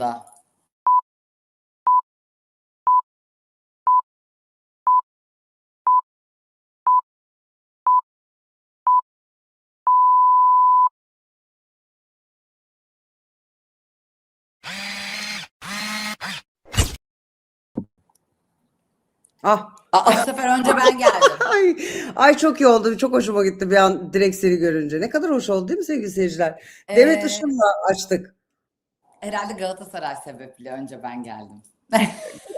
da. Bu sefer önce ben geldim. Ay çok iyi oldu. Çok hoşuma gitti bir an direkt seni görünce. Ne kadar hoş oldu değil mi sevgili seyirciler? Demet Işın'la açtık. Herhalde Galatasaray sebeple önce ben geldim.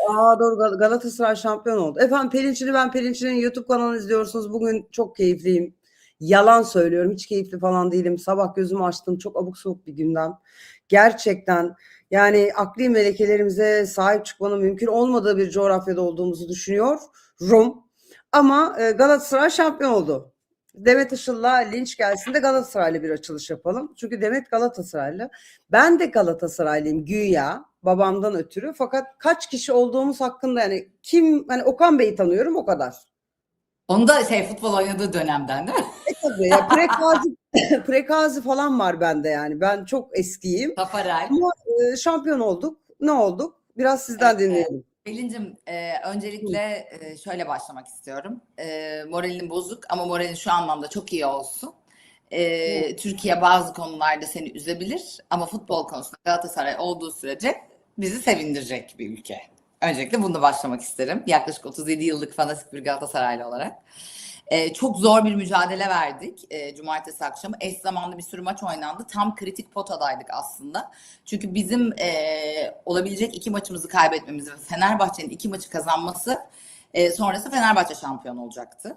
Doğru, Galatasaray şampiyon oldu. Efendim ben Pelinçin'in YouTube kanalını izliyorsunuz. Bugün çok keyifliyim. Yalan söylüyorum. Hiç keyifli falan değilim. Sabah gözümü açtım. Çok abuk sabuk bir gündem. Gerçekten yani akli melekelerimize sahip çıkmanın mümkün olmadığı bir coğrafyada olduğumuzu düşünüyorum. Ama Galatasaray şampiyon oldu. Demet Işıl'la linç gelsin de Galatasaray'la bir açılış yapalım. Çünkü Demet Galatasaraylı. Ben de Galatasaraylıyım güya babamdan ötürü. Fakat kaç kişi olduğumuz hakkında yani hani Okan Bey'i tanıyorum o kadar. Onu da futbol oynadığı dönemden değil mi? Tabii ya Prekazi falan var bende yani. Ben çok eskiyim. Tafarel. Ama şampiyon olduk. Ne olduk? Biraz sizden dinleyelim. Pelin'cim öncelikle şöyle başlamak istiyorum. Moralin bozuk ama moralin şu anlamda çok iyi olsun. Türkiye bazı konularda seni üzebilir ama futbol konusunda Galatasaray olduğu sürece bizi sevindirecek bir ülke. Öncelikle bunu başlamak isterim. Yaklaşık 37 yıllık fanatik bir Galatasaraylı olarak. Çok zor bir mücadele verdik cumartesi akşamı. Eş zamanlı bir sürü maç oynandı. Tam kritik potadaydık aslında. Çünkü bizim olabilecek 2 maçımızı kaybetmemiz ve Fenerbahçe'nin 2 maçı kazanması sonrası Fenerbahçe şampiyon olacaktı.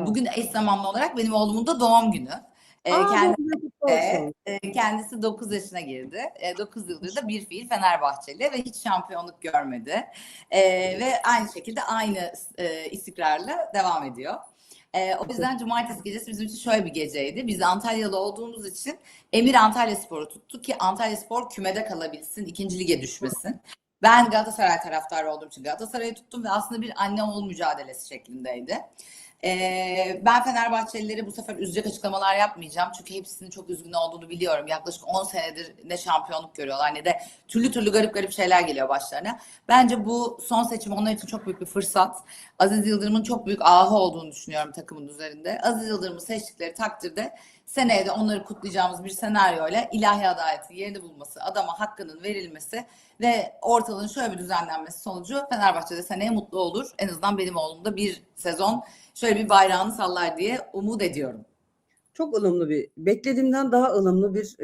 Bugün eş zamanlı olarak benim oğlumun da doğum günü. Kendisi 9 yaşına girdi. 9 yıldır da bir fiil Fenerbahçeli ve hiç şampiyonluk görmedi. Ve aynı şekilde aynı istikrarla devam ediyor. O yüzden cumartesi gecesi bizim için şöyle bir geceydi. Biz Antalyalı olduğumuz için Emir Antalyaspor'u tuttuk ki Antalyaspor kümede kalabilsin, 2. lige düşmesin. Ben Galatasaray taraftarı olduğum için Galatasaray'ı tuttum ve aslında bir anne oğul mücadelesi şeklindeydi. Ben Fenerbahçelileri bu sefer üzecek açıklamalar yapmayacağım. Çünkü hepsinin çok üzgün olduğunu biliyorum. Yaklaşık 10 senedir ne şampiyonluk görüyorlar ne de türlü garip şeyler geliyor başlarına. Bence bu son seçim onlar için çok büyük bir fırsat. Aziz Yıldırım'ın çok büyük ahı olduğunu düşünüyorum takımın üzerinde. Aziz Yıldırım'ı seçtikleri takdirde seneye de onları kutlayacağımız bir senaryoyla ilahi adaletin yerini bulması, adama hakkının verilmesi ve ortalığın şöyle bir düzenlenmesi sonucu Fenerbahçe'de seneye mutlu olur. En azından benim oğlum da bir sezon şöyle bir bayrağını sallar diye umut ediyorum. Çok beklediğimden daha ılımlı bir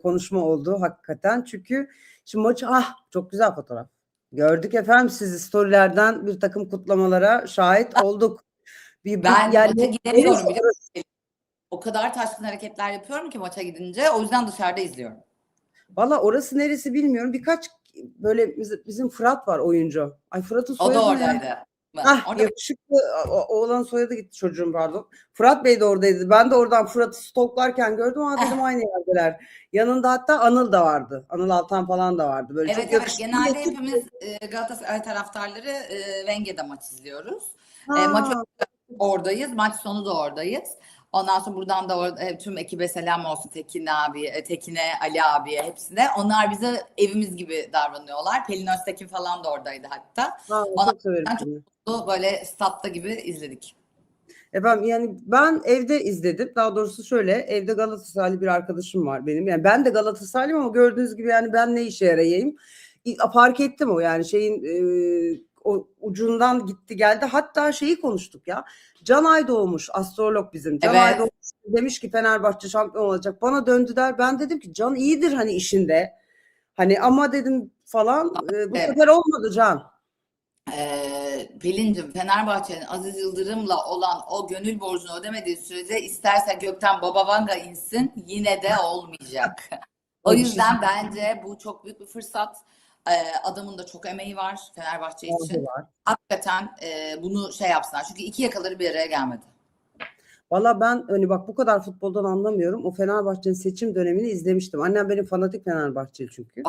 konuşma oldu hakikaten. Çünkü şimdi maçı çok güzel fotoğraf. Gördük efendim sizi storylerden bir takım kutlamalara şahit olduk. Ben maça gidemiyorum biliyor musun? O kadar taşkın hareketler yapıyorum ki maça gidince. O yüzden dışarıda izliyorum. Valla orası neresi bilmiyorum. Birkaç böyle bizim Fırat var oyuncu. Ay Fırat'ın soyadı o da oradaydı. Yakışıklı oğlan soyadı gitti çocuğum pardon. Fırat Bey de oradaydı. Ben de oradan Fırat'ı stoklarken gördüm ama dedim aynı yerdeler. Yanında hatta Anıl da vardı. Anıl Altan falan da vardı. Böyle çok yakışıklı. Genelde hepimiz Galatasaray taraftarları Wenge'de maç izliyoruz. Maç oradayız. Maç sonu da oradayız. Ondan sonra buradan da tüm ekibe selam olsun. Tekin'e, Ali abiye hepsine. Onlar bize evimiz gibi davranıyorlar. Pelin Öztekin falan da oradaydı hatta. Çok severim. Çok mutlu böyle statta gibi izledik. Efendim yani ben evde izledim. Daha doğrusu şöyle evde Galatasaraylı bir arkadaşım var benim. Yani ben de Galatasaraylıyım ama gördüğünüz gibi yani ben ne işe yarayayım? Fark ettim o yani o ucundan gitti geldi. Hatta şeyi konuştuk ya. Can Aydoğmuş astrolog bizim. Can Aydoğmuş demiş ki Fenerbahçe şampiyon olacak. Bana döndüler. Ben dedim ki Can iyidir hani işinde. Hani ama dedim falan bu sefer olmadı Can. Pelin'cim Fenerbahçe'nin Aziz Yıldırım'la olan o gönül borcunu ödemediği sürece isterse gökten Baba Vanga insin yine de olmayacak. O yüzden bence bu çok büyük bir fırsat. Adamın da çok emeği var Fenerbahçe için. Hakikaten bunu yapsınlar. Çünkü 2 yakaları bir araya gelmedi. Valla ben hani bak bu kadar futboldan anlamıyorum. O Fenerbahçe'nin seçim dönemini izlemiştim. Annem benim fanatik Fenerbahçeli çünkü.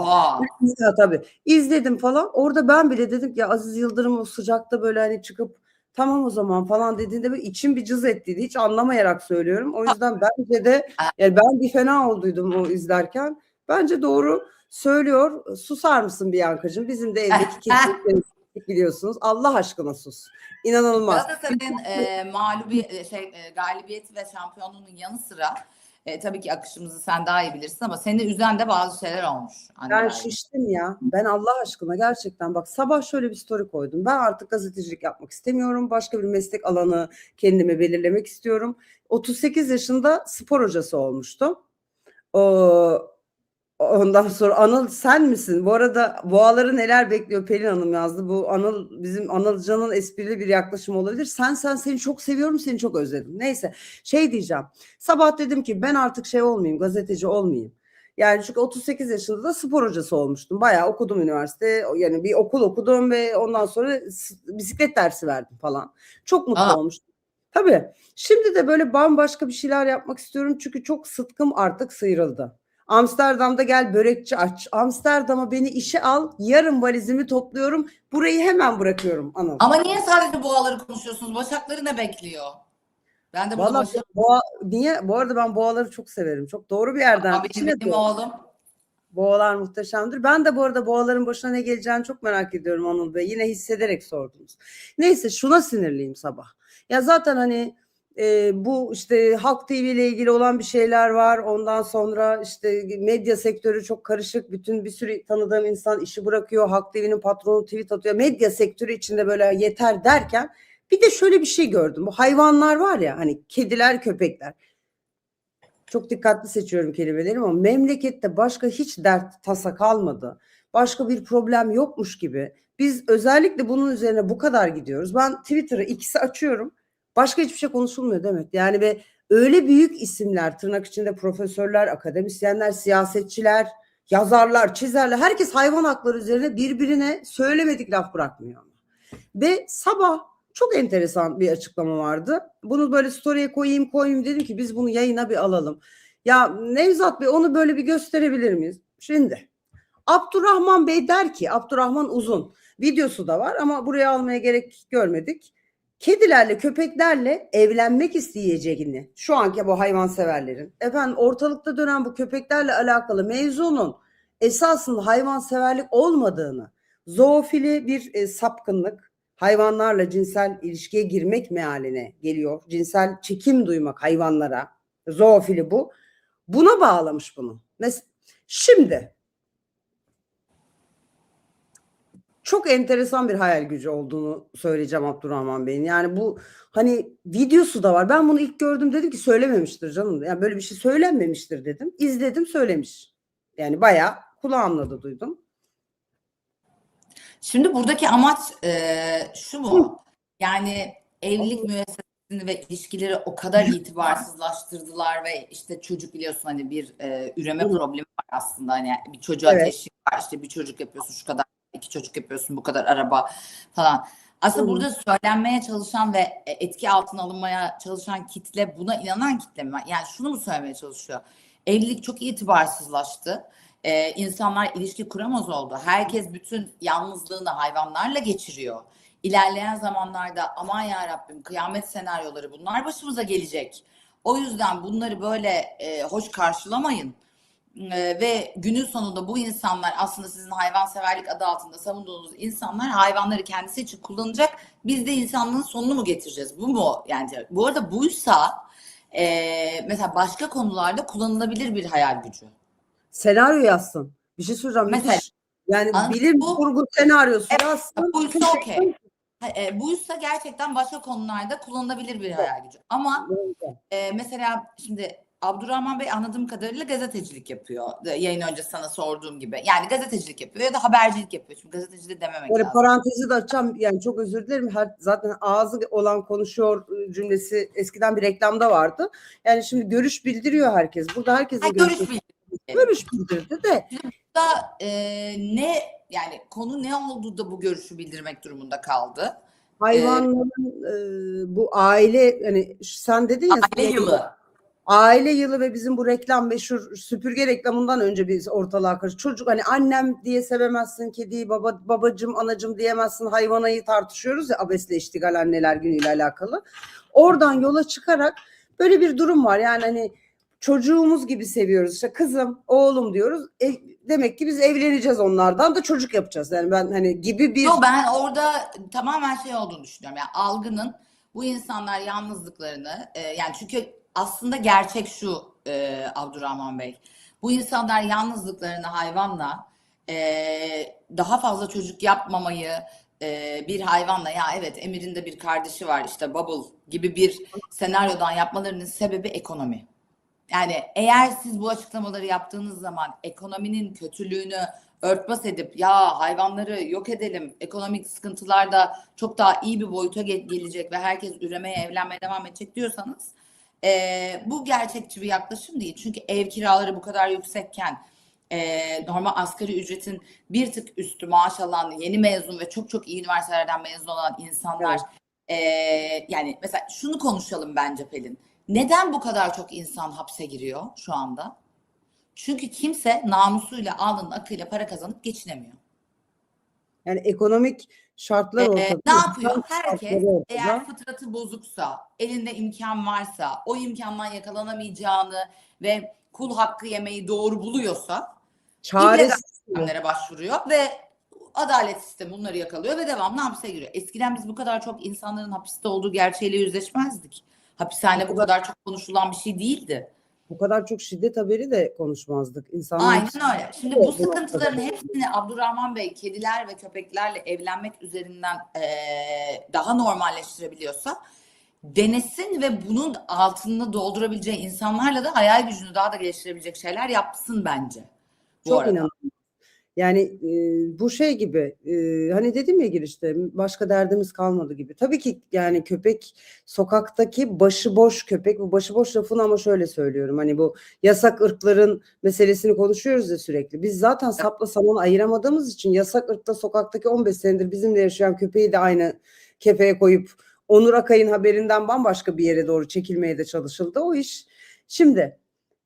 Ya, tabii. İzledim falan. Orada ben bile dedim ki Aziz Yıldırım o sıcakta böyle hani çıkıp tamam o zaman falan dediğinde böyle içim bir cız ettiydi. Hiç anlamayarak söylüyorum. O yüzden bence de yani ben bir fena olduydum o izlerken. Bence doğru Söylüyor. Susar mısın Bianca'cığım? Bizim de evdeki kesinlikle biliyorsunuz. Allah aşkına sus. İnanılmaz. Galatasaray'ın galibiyeti ve şampiyonluğunun yanı sıra tabii ki akışımızı sen daha iyi bilirsin ama seni üzen de bazı şeyler olmuş. Ben şiştim ya. Ben Allah aşkına gerçekten bak sabah şöyle bir story koydum. Ben artık gazetecilik yapmak istemiyorum. Başka bir meslek alanı kendime belirlemek istiyorum. 38 yaşında spor hocası olmuştum. Ondan sonra Anıl sen misin? Bu arada boğaları neler bekliyor Pelin Hanım yazdı. Bu Anıl bizim Anılcan'ın esprili bir yaklaşım olabilir. Sen seni çok seviyorum, seni çok özledim. Neyse şey diyeceğim. Sabah dedim ki ben artık şey olmayayım, gazeteci olmayayım. Yani çünkü 38 yaşında da spor hocası olmuştum. Bayağı okudum üniversite. Yani bir okul okudum ve ondan sonra bisiklet dersi verdim falan. Çok mutlu olmuştum. Tabii. Şimdi de böyle bambaşka bir şeyler yapmak istiyorum. Çünkü çok sıtkım artık sıyrıldı. Amsterdam'da gel börekçi aç. Amsterdam'a beni işe al. Yarın valizimi topluyorum. Burayı hemen bırakıyorum. Anıl. Ama niye sadece boğaları konuşuyorsunuz? Başakları ne bekliyor? Ben de burada Vallahi niye? Bu arada ben boğaları çok severim. Çok doğru bir yerden. Abi benim oğlum. Boğalar muhteşemdir. Ben de bu arada boğaların başına ne geleceğini çok merak ediyorum Anıl Bey. Yine hissederek sordunuz. Neyse şuna sinirliyim sabah. Ya zaten hani bu işte Halk TV ile ilgili olan bir şeyler var. Ondan sonra işte medya sektörü çok karışık. Bir sürü tanıdığım insan işi bırakıyor. Halk TV'nin patronu tweet atıyor. Medya sektörü içinde böyle yeter derken bir de şöyle bir şey gördüm. Bu hayvanlar var ya hani kediler, köpekler. Çok dikkatli seçiyorum kelimelerimi ama memlekette başka hiç dert tasa kalmadı. Başka bir problem yokmuş gibi. Biz özellikle bunun üzerine bu kadar gidiyoruz. Ben Twitter'ı ikisi açıyorum. Başka hiçbir şey konuşulmuyor demek. Yani ve öyle büyük isimler, tırnak içinde profesörler, akademisyenler, siyasetçiler, yazarlar, çizerler, herkes hayvan hakları üzerine birbirine söylemedik laf bırakmıyor. Ve sabah çok enteresan bir açıklama vardı. Bunu böyle story'e koyayım dedim ki biz bunu yayına bir alalım. Ya Nevzat Bey onu böyle bir gösterebilir miyiz? Şimdi Abdurrahman Bey der ki Abdurrahman Uzun videosu da var ama buraya almaya gerek görmedik. Kedilerle köpeklerle evlenmek isteyeceğini şu anki bu hayvanseverlerin efendim ortalıkta dönen bu köpeklerle alakalı mevzunun esasında hayvanseverlik olmadığını zoofili bir sapkınlık hayvanlarla cinsel ilişkiye girmek mealine geliyor. Cinsel çekim duymak hayvanlara. Zoofili bu. Buna bağlamış bunu. Şimdi çok enteresan bir hayal gücü olduğunu söyleyeceğim Abdurrahman Bey'in. Yani bu hani videosu da var. Ben bunu ilk gördüm dedim ki söylememiştir canım. Yani böyle bir şey söylenmemiştir dedim. İzledim söylemiş. Yani bayağı kulağımla da duydum. Şimdi buradaki amaç şu mu? Yani evlilik müessesesini ve ilişkileri o kadar itibarsızlaştırdılar ve işte çocuk biliyorsun hani bir üreme problemi var aslında. Hani bir çocuğa teşvik var. İşte bir çocuk yapıyorsun şu kadar, iki çocuk yapıyorsun bu kadar araba falan. Aslında burada söylenmeye çalışan ve etki altına alınmaya çalışan kitle buna inanan kitle mi? Yani şunu mu söylemeye çalışıyor? Evlilik çok itibarsızlaştı. İnsanlar ilişki kuramaz oldu. Herkes bütün yalnızlığını hayvanlarla geçiriyor. İlerleyen zamanlarda aman ya Rabbim kıyamet senaryoları bunlar başımıza gelecek. O yüzden bunları böyle hoş karşılamayın. Ve günün sonunda bu insanlar aslında sizin hayvanseverlik adı altında savunduğunuz insanlar hayvanları kendisi için kullanacak. Biz de insanlığın sonunu mu getireceğiz? Bu mu? Yani bu arada buysa mesela başka konularda kullanılabilir bir hayal gücü. Senaryo yazsın. Bir şey söyleyeceğim. Mesela, yani bilim kurgu senaryosu yazsın. Buysa okey. Buysa gerçekten başka konularda kullanılabilir bir hayal gücü. Ama mesela şimdi Abdurrahman Bey anladığım kadarıyla gazetecilik yapıyor. Yayın önce sana sorduğum gibi. Yani gazetecilik yapıyor ya da habercilik yapıyor. Şimdi gazetecilik dememek böyle lazım. parantezi de açacağım. Yani çok özür dilerim. Zaten ağzı olan konuşuyor cümlesi eskiden bir reklamda vardı. Yani şimdi görüş bildiriyor herkes. Burada herkese görüş bildirdi de. Burada ne yani konu ne oldu da bu görüşü bildirmek durumunda kaldı? Hayvanların bu aile hani sen dedin ya aile yılı. Aile yılı ve bizim bu reklam meşhur süpürge reklamından önce biz ortalığa karşı çocuk hani annem diye sevemezsin kediyi babacım anacım diyemezsin hayvanayı tartışıyoruz ya abesle iştigal anneler günüyle alakalı. Oradan yola çıkarak böyle bir durum var yani hani çocuğumuz gibi seviyoruz. İşte kızım, oğlum diyoruz. Demek ki biz evleneceğiz onlardan da çocuk yapacağız. Yani ben hani gibi bir Yo, ben orada tamamen şey olduğunu düşünüyorum. Yani algının bu insanlar yalnızlıklarını yani çünkü aslında gerçek şu Abdurrahman Bey. Bu insanlar yalnızlıklarını hayvanla daha fazla çocuk yapmamayı bir hayvanla ya evet Emir'in de bir kardeşi var işte Bubble gibi bir senaryodan yapmalarının sebebi ekonomi. Yani eğer siz bu açıklamaları yaptığınız zaman ekonominin kötülüğünü örtbas edip ya hayvanları yok edelim, ekonomik sıkıntılar da çok daha iyi bir boyuta gelecek ve herkes üremeye, evlenmeye devam edecek diyorsanız bu gerçekçi bir yaklaşım değil. Çünkü ev kiraları bu kadar yüksekken normal asgari ücretin bir tık üstü maaş alan, yeni mezun ve çok çok iyi üniversitelerden mezun olan insanlar yani mesela şunu konuşalım bence Pelin. Neden bu kadar çok insan hapse giriyor şu anda? Çünkü kimse namusuyla, alnının akıyla para kazanıp geçinemiyor. yani ekonomik şartlar ortada. Ne yapıyor? İnsan Herkes şartları eğer ortada. fıtratı bozuksa, elinde imkan varsa, o imkandan yakalanamayacağını ve kul hakkı yemeyi doğru buluyorsa illegal Çaresiz. yöntemlere başvuruyor ve adalet sistemi bunları yakalıyor ve devamlı hapse giriyor. Eskiden biz bu kadar çok insanların hapiste olduğu gerçeğiyle yüzleşmezdik. Hapishane bu kadar çok konuşulan bir şey değildi. Bu kadar çok şiddet haberi de konuşmazdık. İnsanların Aynen psikolojisi öyle. Şimdi bu de bu noktada. sıkıntıların hepsini Abdurrahman Bey kediler ve köpeklerle evlenmek üzerinden daha normalleştirebiliyorsa denesin ve bunun altını doldurabileceği insanlarla da hayal gücünü daha da geliştirebilecek şeyler yapsın bence bu Çok arada. inanılmaz. Yani bu şey gibi hani dedim ya girişte başka derdimiz kalmadı gibi. Tabii ki yani köpek sokaktaki başıboş köpek, bu başıboş lafını ama şöyle söylüyorum. Hani bu yasak ırkların meselesini konuşuyoruz ya sürekli. Biz zaten sapla samanı ayıramadığımız için yasak ırkta sokaktaki 15 senedir bizimle yaşayan köpeği de aynı kefeye koyup Onur Akay'ın haberinden bambaşka bir yere doğru çekilmeye de çalışıldı. O iş şimdi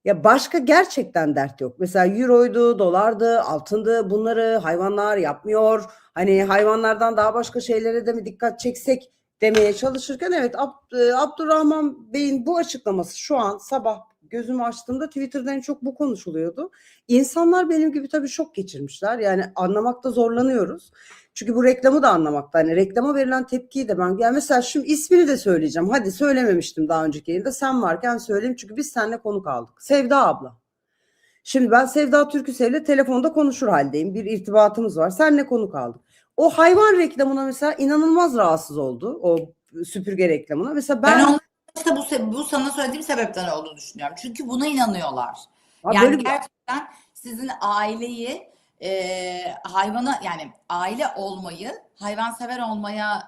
ya başka gerçekten dert yok. Mesela euroydu, dolardı, altındı, bunları hayvanlar yapmıyor. Hani hayvanlardan daha başka şeylere de mi dikkat çeksek demeye çalışırken evet Abdurrahman Bey'in bu açıklaması şu an sabah gözümü açtığımda Twitter'da en çok bu konuşuluyordu. İnsanlar benim gibi tabii şok geçirmişler. Yani anlamakta zorlanıyoruz. Çünkü bu reklamı da anlamakta. Hani reklama verilen tepkiyi de ben yani mesela şimdi ismini de söyleyeceğim. Hadi söylememiştim daha önceki yayında. Sen varken söyleyeyim çünkü biz seninle konuk aldık. Sevda abla. Şimdi ben Sevda Türküsel'le telefonda konuşur haldeyim. Bir irtibatımız var. Seninle konuk aldık. O hayvan reklamına mesela inanılmaz rahatsız oldu. O süpürge reklamına. Mesela Ben ben onu işte bu sana söylediğim sebepten olduğunu düşünüyorum. Çünkü buna inanıyorlar. böyle Yani gerçekten sizin aileyi hayvana yani aile olmayı hayvansever olmaya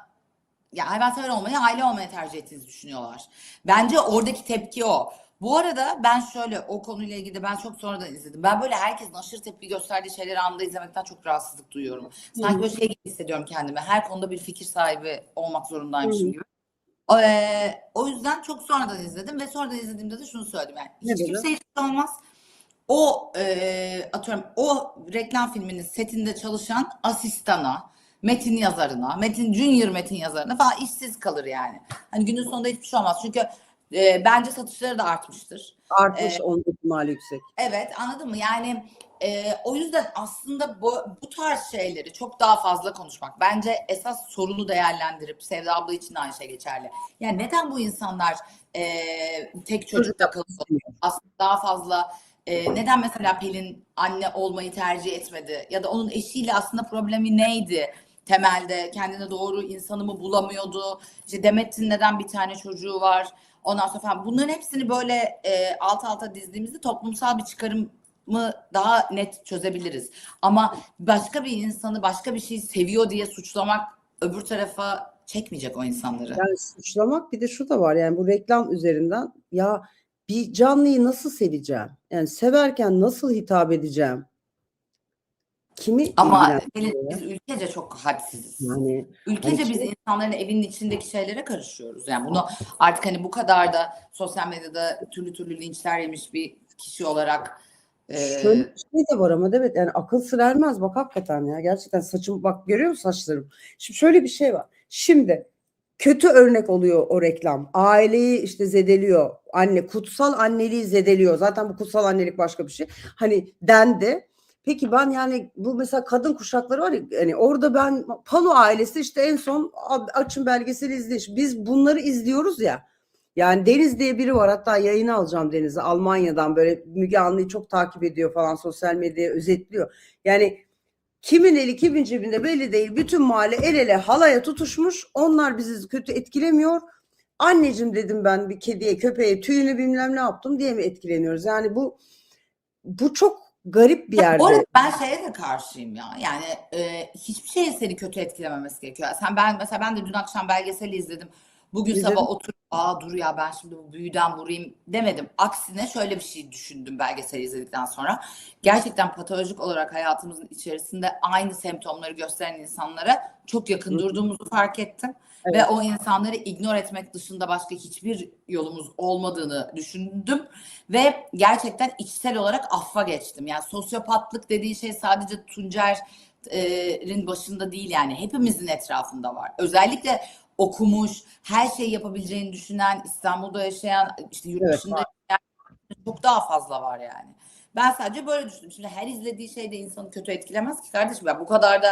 ya hayvansever olmayı aile olmaya tercih ettiğinizi düşünüyorlar. Bence oradaki tepki o. Bu arada ben şöyle o konuyla ilgili ben çok sonradan izledim. Ben böyle herkesin aşırı tepki gösterdiği şeyleri anında izlemekten çok rahatsızlık duyuyorum. Sanki böyle şey gibi hissediyorum kendimi. Her konuda bir fikir sahibi olmak zorundaymışım gibi. O yüzden çok sonradan izledim ve sonradan izlediğimde de şunu söyledim. Yani ne hiç dedi? kimse hiç olmaz. O atıyorum o reklam filminin setinde çalışan asistana, metin yazarına, junior metin yazarına falan işsiz kalır yani. Hani günün sonunda hiçbir şey olmaz. Çünkü bence satışları da artmıştır. Artmış onun ihtimali yüksek. Evet, anladın mı? Yani o yüzden aslında bu tarz şeyleri çok daha fazla konuşmak. Bence esas sorunu değerlendirip Sevda abla için de aynı şey geçerli. Yani neden bu insanlar tek Çocuk çocukla kalıyor? Aslında daha fazla neden mesela Pelin anne olmayı tercih etmedi? Ya da onun eşiyle aslında problemi neydi? Temelde kendine doğru insanı mı bulamıyordu? İşte Demet'in neden bir tane çocuğu var? Ondan sonra falan bunların hepsini böyle alt alta dizdiğimizde toplumsal bir çıkarımı daha net çözebiliriz. Ama başka bir insanı başka bir şeyi seviyor diye suçlamak öbür tarafa çekmeyecek o insanları. Yani suçlamak bir de şu da var yani bu reklam üzerinden ya bir canlıyı nasıl seveceğim? Yani severken nasıl hitap edeceğim? Kimi Ama ilgilendiriyor ya? biz ülkece çok hadsiziz. Yani hani Ülkece biz kim insanların evinin içindeki şeylere karışıyoruz. Yani bunu artık hani bu kadar da sosyal medyada türlü türlü linçler yemiş bir kişi olarak şöyle bir şey de var ama evet yani akıl sır ermez bak hakikaten ya gerçekten saçım bak görüyor musun saçlarım? Şimdi şöyle bir şey var. Şimdi kötü örnek oluyor o reklam. Aileyi işte zedeliyor. Anne, kutsal anneliği zedeliyor. Zaten bu kutsal annelik başka bir şey. Hani dendi. Peki ben yani bu mesela kadın kuşakları var ya, hani orada ben Palu ailesi işte en son açın belgeseli izleyin. Biz bunları izliyoruz ya. Yani Deniz diye biri var, hatta yayını alacağım Deniz'i, Almanya'dan, böyle Müge Anlı'yı çok takip ediyor falan, sosyal medyaya özetliyor. Yani kimin eli kimin cebinde belli değil. Bütün mahalle el ele halaya tutuşmuş. Onlar bizi kötü etkilemiyor. Anneciğim dedim ben bir kediye köpeğe tüyünü bilmem ne yaptım diye mi etkileniyoruz? Yani bu çok garip bir Bu arada yerde. ben şeye de karşıyım ya. Yani hiçbir şeyin seni kötü etkilememesi gerekiyor. Ben de dün akşam belgeseli izledim. Bugün sabah İzledim. oturup dur ya ben şimdi bu büyüden vurayım demedim. Aksine şöyle bir şey düşündüm belgeseli izledikten sonra. Gerçekten patolojik olarak hayatımızın içerisinde aynı semptomları gösteren insanlara çok yakın durduğumuzu fark ettim. Ve Evet. o insanları ignore etmek dışında başka hiçbir yolumuz olmadığını düşündüm. Ve gerçekten içsel olarak affa geçtim. Yani sosyopatlık dediği şey sadece Tuncer'in başında değil, yani hepimizin etrafında var. Özellikle okumuş, her şeyi yapabileceğini düşünen, İstanbul'da yaşayan, işte yurt Evet. dışında yaşayan çok daha fazla var yani. Ben sadece böyle düşündüm. Şimdi her izlediği şey de insanı kötü etkilemez ki kardeşim. Ben bu kadar da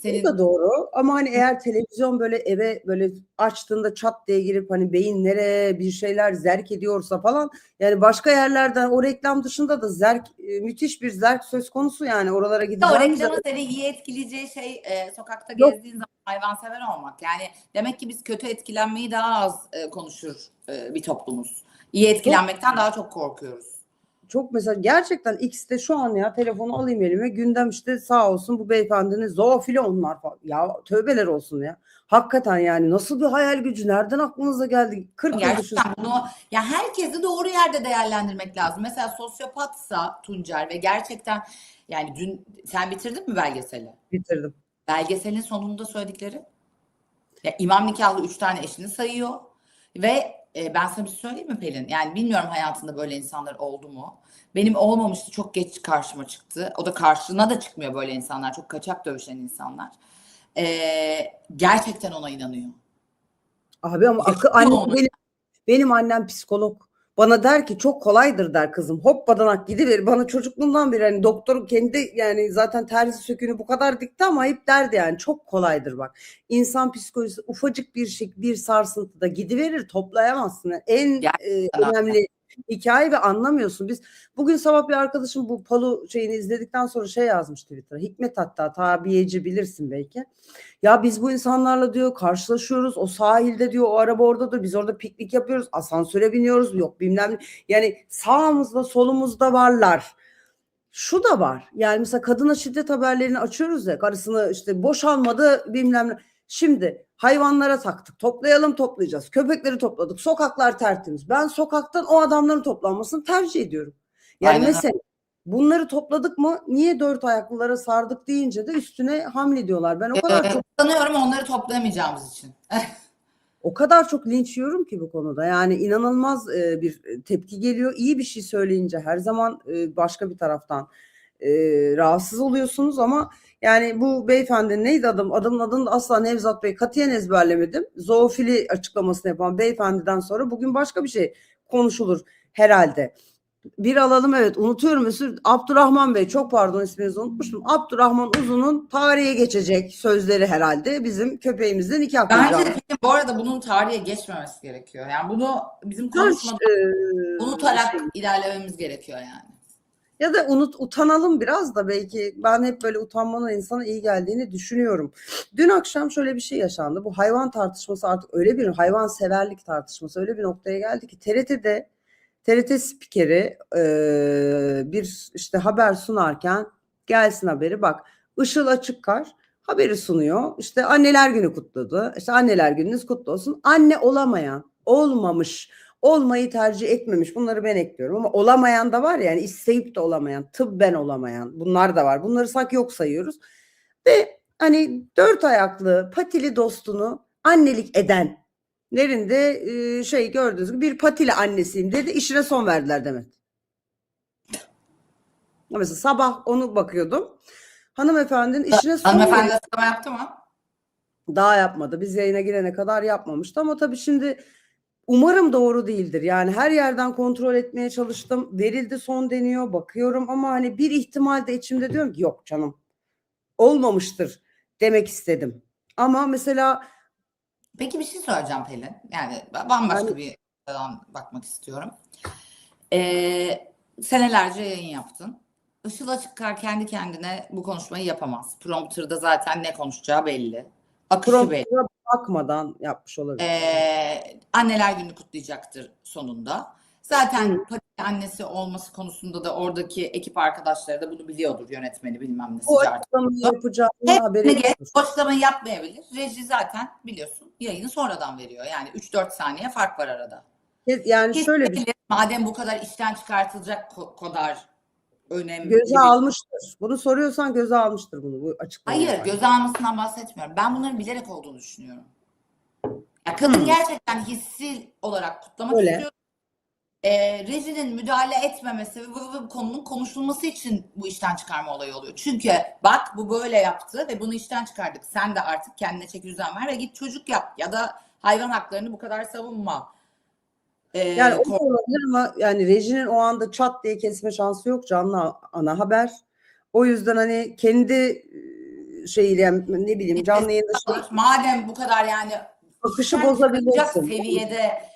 Bu da senin doğru ama hani eğer televizyon böyle eve böyle açtığında çat diye girip hani beyinlere bir şeyler zerk ediyorsa falan, yani başka yerlerden o reklam dışında da zerk, müthiş bir zerk söz konusu, yani oralara o gideceğim reklamın zaten. seni iyi etkileyeceği şey sokakta Yok, gezdiğin zaman hayvansever olmak. Yani demek ki biz kötü etkilenmeyi daha az konuşur bir toplumuz. İyi çok etkilenmekten daha çok korkuyoruz. çok mesela gerçekten X'te şu an ya, telefonu alayım elime, gündem işte sağ olsun bu beyefendinin zoofili onlar falan. Ya tövbeler olsun ya. Hakikaten yani nasıl bir hayal gücü, nereden aklınıza geldi? 40 yıl Gerçekten düşünsün. bunu, ya herkesi doğru yerde değerlendirmek lazım. Mesela sosyopatsa Tuncer ve gerçekten, yani dün sen bitirdin mi belgeseli? Bitirdim. Belgeselin sonunda söyledikleri, ya imam nikahlı 3 tane eşini sayıyor ve ben sana bir şey söyleyeyim mi Pelin? Yani bilmiyorum hayatında böyle insanlar oldu mu? Benim olmamıştı, çok geç karşıma çıktı. O da karşına da çıkmıyor böyle insanlar. Çok kaçak dövüşen insanlar. Gerçekten ona inanıyor. Abi ama Yaşıyor annem onu. benim annem psikolog. Bana der ki çok kolaydır der kızım. Hoppadanak gidiver. Bana çocukluğumdan beri hani doktor kendi, yani zaten terzi söküğünü bu kadar dikti ama hep derdi yani çok kolaydır bak. İnsan psikolojisi ufacık bir şey, bir sarsıntıda gidiverir, toplayamazsın. Yani en Gerçekten öyle. önemli hikaye ve anlamıyorsun. Biz bugün sabah bir arkadaşım bu Palu şeyini izledikten sonra şey yazmış Twitter'a. Hikmet, hatta tabiyeci bilirsin belki. Ya biz bu insanlarla diyor karşılaşıyoruz. O sahilde diyor, o araba oradadır. Biz orada piknik yapıyoruz. Asansöre biniyoruz. Yok bilmem ne. Yani sağımızda solumuzda varlar. Şu da var. Yani mesela kadına şiddet haberlerini açıyoruz ya. Karısını işte boşanmadı bilmem ne. Şimdi hayvanlara taktık. Toplayalım, toplayacağız. Köpekleri topladık. Sokaklar tertemiz. Ben sokaktan o adamların toplanmasını tercih ediyorum. Yani Aynen öyle. mesela bunları topladık mı niye dört ayaklılara sardık deyince de üstüne hamle diyorlar. Ben Sanıyorum onları toplayamayacağımız için. o kadar çok linç yiyorum ki bu konuda. Yani inanılmaz bir tepki geliyor. İyi bir şey söyleyince her zaman başka bir taraftan rahatsız oluyorsunuz ama yani bu beyefendi neydi adam? Adamın adını da asla Nevzat Bey katiyen ezberlemedim. Zoofili açıklamasını yapan beyefendiden sonra bugün başka bir şey konuşulur herhalde. Bir alalım, evet, unutuyorum Mesut. Abdurrahman Bey, çok pardon, isminizi unutmuşum. Abdurrahman Uzun'un tarihe geçecek sözleri herhalde bizim köpeğimizle nikah Bence de kıyacağımız. peki, bu arada bunun tarihe geçmemesi gerekiyor. Yani bunu bizim Kaç konuşmadan unutarak şey, ilerlememiz gerekiyor yani. ya da utanalım biraz da, belki ben hep böyle utanmanın insana iyi geldiğini düşünüyorum. Dün akşam şöyle bir şey yaşandı. Bu hayvan tartışması artık öyle bir hayvan severlik tartışması öyle bir noktaya geldi ki TRT spikeri bir işte haber sunarken, gelsin haberi, bak, Işıl Açıkkar haberi sunuyor. İşte anneler günü kutladı. İşte anneler gününüz kutlu olsun. Anne olamayan, olmamış, olmayı tercih etmemiş. Bunları ben ekliyorum ama olamayan da var ya, yani isteyip de olamayan, tıbben olamayan, bunlar da var. Bunları sanki yok sayıyoruz. Ve hani dört ayaklı patili dostunu annelik edenlerin de şey, gördüğünüz gibi bir patili annesiyim dedi. İşine son verdiler Demet. Mesela sabah onu bakıyordum. Hanımefendinin işine son Hanımefendi veriyor. açıklama yaptı mı? Daha yapmadı. Biz yayına girene kadar yapmamıştı ama tabii şimdi umarım doğru değildir. Yani her yerden kontrol etmeye çalıştım. Verildi son deniyor. Bakıyorum ama hani bir ihtimal de içimde diyorum ki yok canım. Olmamıştır demek istedim. Ama mesela Peki bir şey soracağım Pelin. Yani yani bambaşka bir alan bakmak istiyorum. Senelerce yayın yaptın. Işıl Açıkkar kendi kendine bu konuşmayı yapamaz. Prompter'da zaten ne konuşacağı belli. Akışı belli. promptuna bakmadan yapmış olabilir. Anneler Günü kutlayacaktır sonunda. Hı. Zaten Pati annesi olması konusunda da oradaki ekip arkadaşları da bunu biliyordur. Yönetmeni bilmem nesi. Bu Cartı. açıklamayı yapacağını haberi Hepsini geç. yoktur. Boşlama yapmayabilir. Reji zaten biliyorsun yayını sonradan veriyor. Yani 3-4 saniye fark var arada. Yani şöyle bir şey Kesinlikle madem bu kadar işten çıkartılacak kadar göze önemli bir... almıştır. Bunu soruyorsan göze almıştır bunu bu açıklamayı Hayır, yaparken. göze almasından bahsetmiyorum. Ben bunların bilerek olduğunu düşünüyorum. Ya kadın gerçekten hissi olarak kutlamak Öyle. istiyor. Rejinin müdahale etmemesi ve bu konunun konuşulması için bu işten çıkarma olayı oluyor. Çünkü bak bu böyle yaptı ve bunu işten çıkardık. Sen de artık kendine çeki düzen ver ve git çocuk yap ya da hayvan haklarını bu kadar savunma. Yani o da olabilir ama yani rejinin o anda çat diye kesme şansı yok, canlı ana haber. O yüzden hani kendi şeyiyle ne bileyim canlı yayında Madem bu kadar yani akışı işten çıkaracak bozabilirsin. seviyede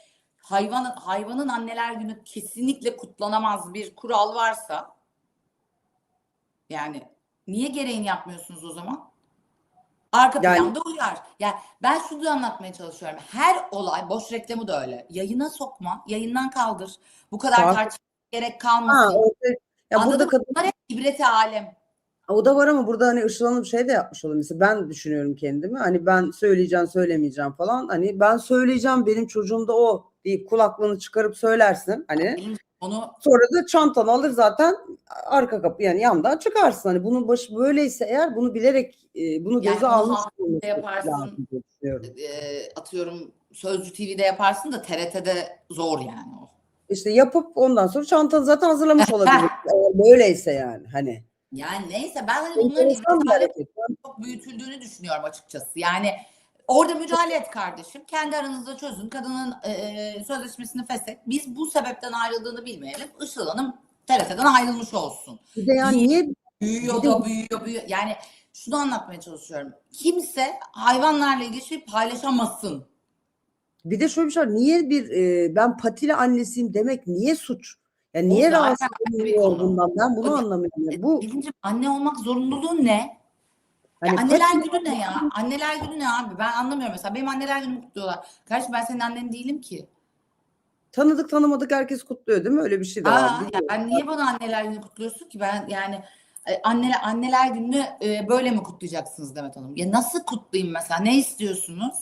hayvanın anneler günü kesinlikle kutlanamaz bir kural varsa yani niye gereğini yapmıyorsunuz o zaman? Arka Yani planda uyar. Yani ben şunu anlatmaya çalışıyorum. Her olay, boş reklamı da öyle. Yayına sokma, yayından kaldır. Bu kadar fark tartışmaya gerek ha, kalmasın. ya burada Anladın mı? kadın Bunlar hep ibreti alem. o da var ama burada hani Işıl Hanım şey de yapmış oluyor. Mesela ben düşünüyorum kendimi. Hani ben söyleyeceğim söylemeyeceğim falan. Hani ben söyleyeceğim benim çocuğum da o deyip kulaklığını çıkarıp söylersin. Hani Onu sonra da çantanı alır zaten arka kapı yani yandan çıkarsın. Hani bunun başı böyleyse eğer bunu bilerek bunu yani göze onu almış halk olması yaparsın, lazım diye düşünüyorum. atıyorum Sözcü TV'de yaparsın da TRT'de zor yani o. İşte yapıp ondan sonra çantanı zaten hazırlamış olabilir. Eğer böyleyse yani hani. Yani neyse ben hani bunların Enteresan bir ibretale hareket. çok büyütüldüğünü düşünüyorum açıkçası. Yani orada müdahale et kardeşim. Kendi aranızda çözün. Kadının sözleşmesini feshet. Biz bu sebepten ayrıldığını bilmeyelim. Işıl Hanım TRT'den ayrılmış olsun. Bir de yani Değil. niye bir Büyüyor de da büyüyor. Yani şunu anlatmaya çalışıyorum. Kimse hayvanlarla ilgili şey paylaşamasın. Bir de şöyle bir şey var. Niye ben patili annesiyim demek niye suç? Ya O niye zaten rahatsız ayrı bir oluyor konu. bundan? Ben bunu O, anlamıyorum. Yani bu Bilincim anne olmak zorunluluğu ne? Ya hani anneler patili günü ne ya? Anneler günü ne abi? Ben anlamıyorum mesela. Benim anneler günümü kutluyorlar. Kardeşim ben senin annen değilim ki. tanıdık tanımadık herkes kutluyor değil mi? Öyle bir şey de var. Aa, ya Biliyorum. ben niye bana anneler günü kutluyorsun ki? Ben yani anneler gününü böyle mi kutlayacaksınız Demet Hanım? Ya nasıl kutlayayım mesela? Ne istiyorsunuz?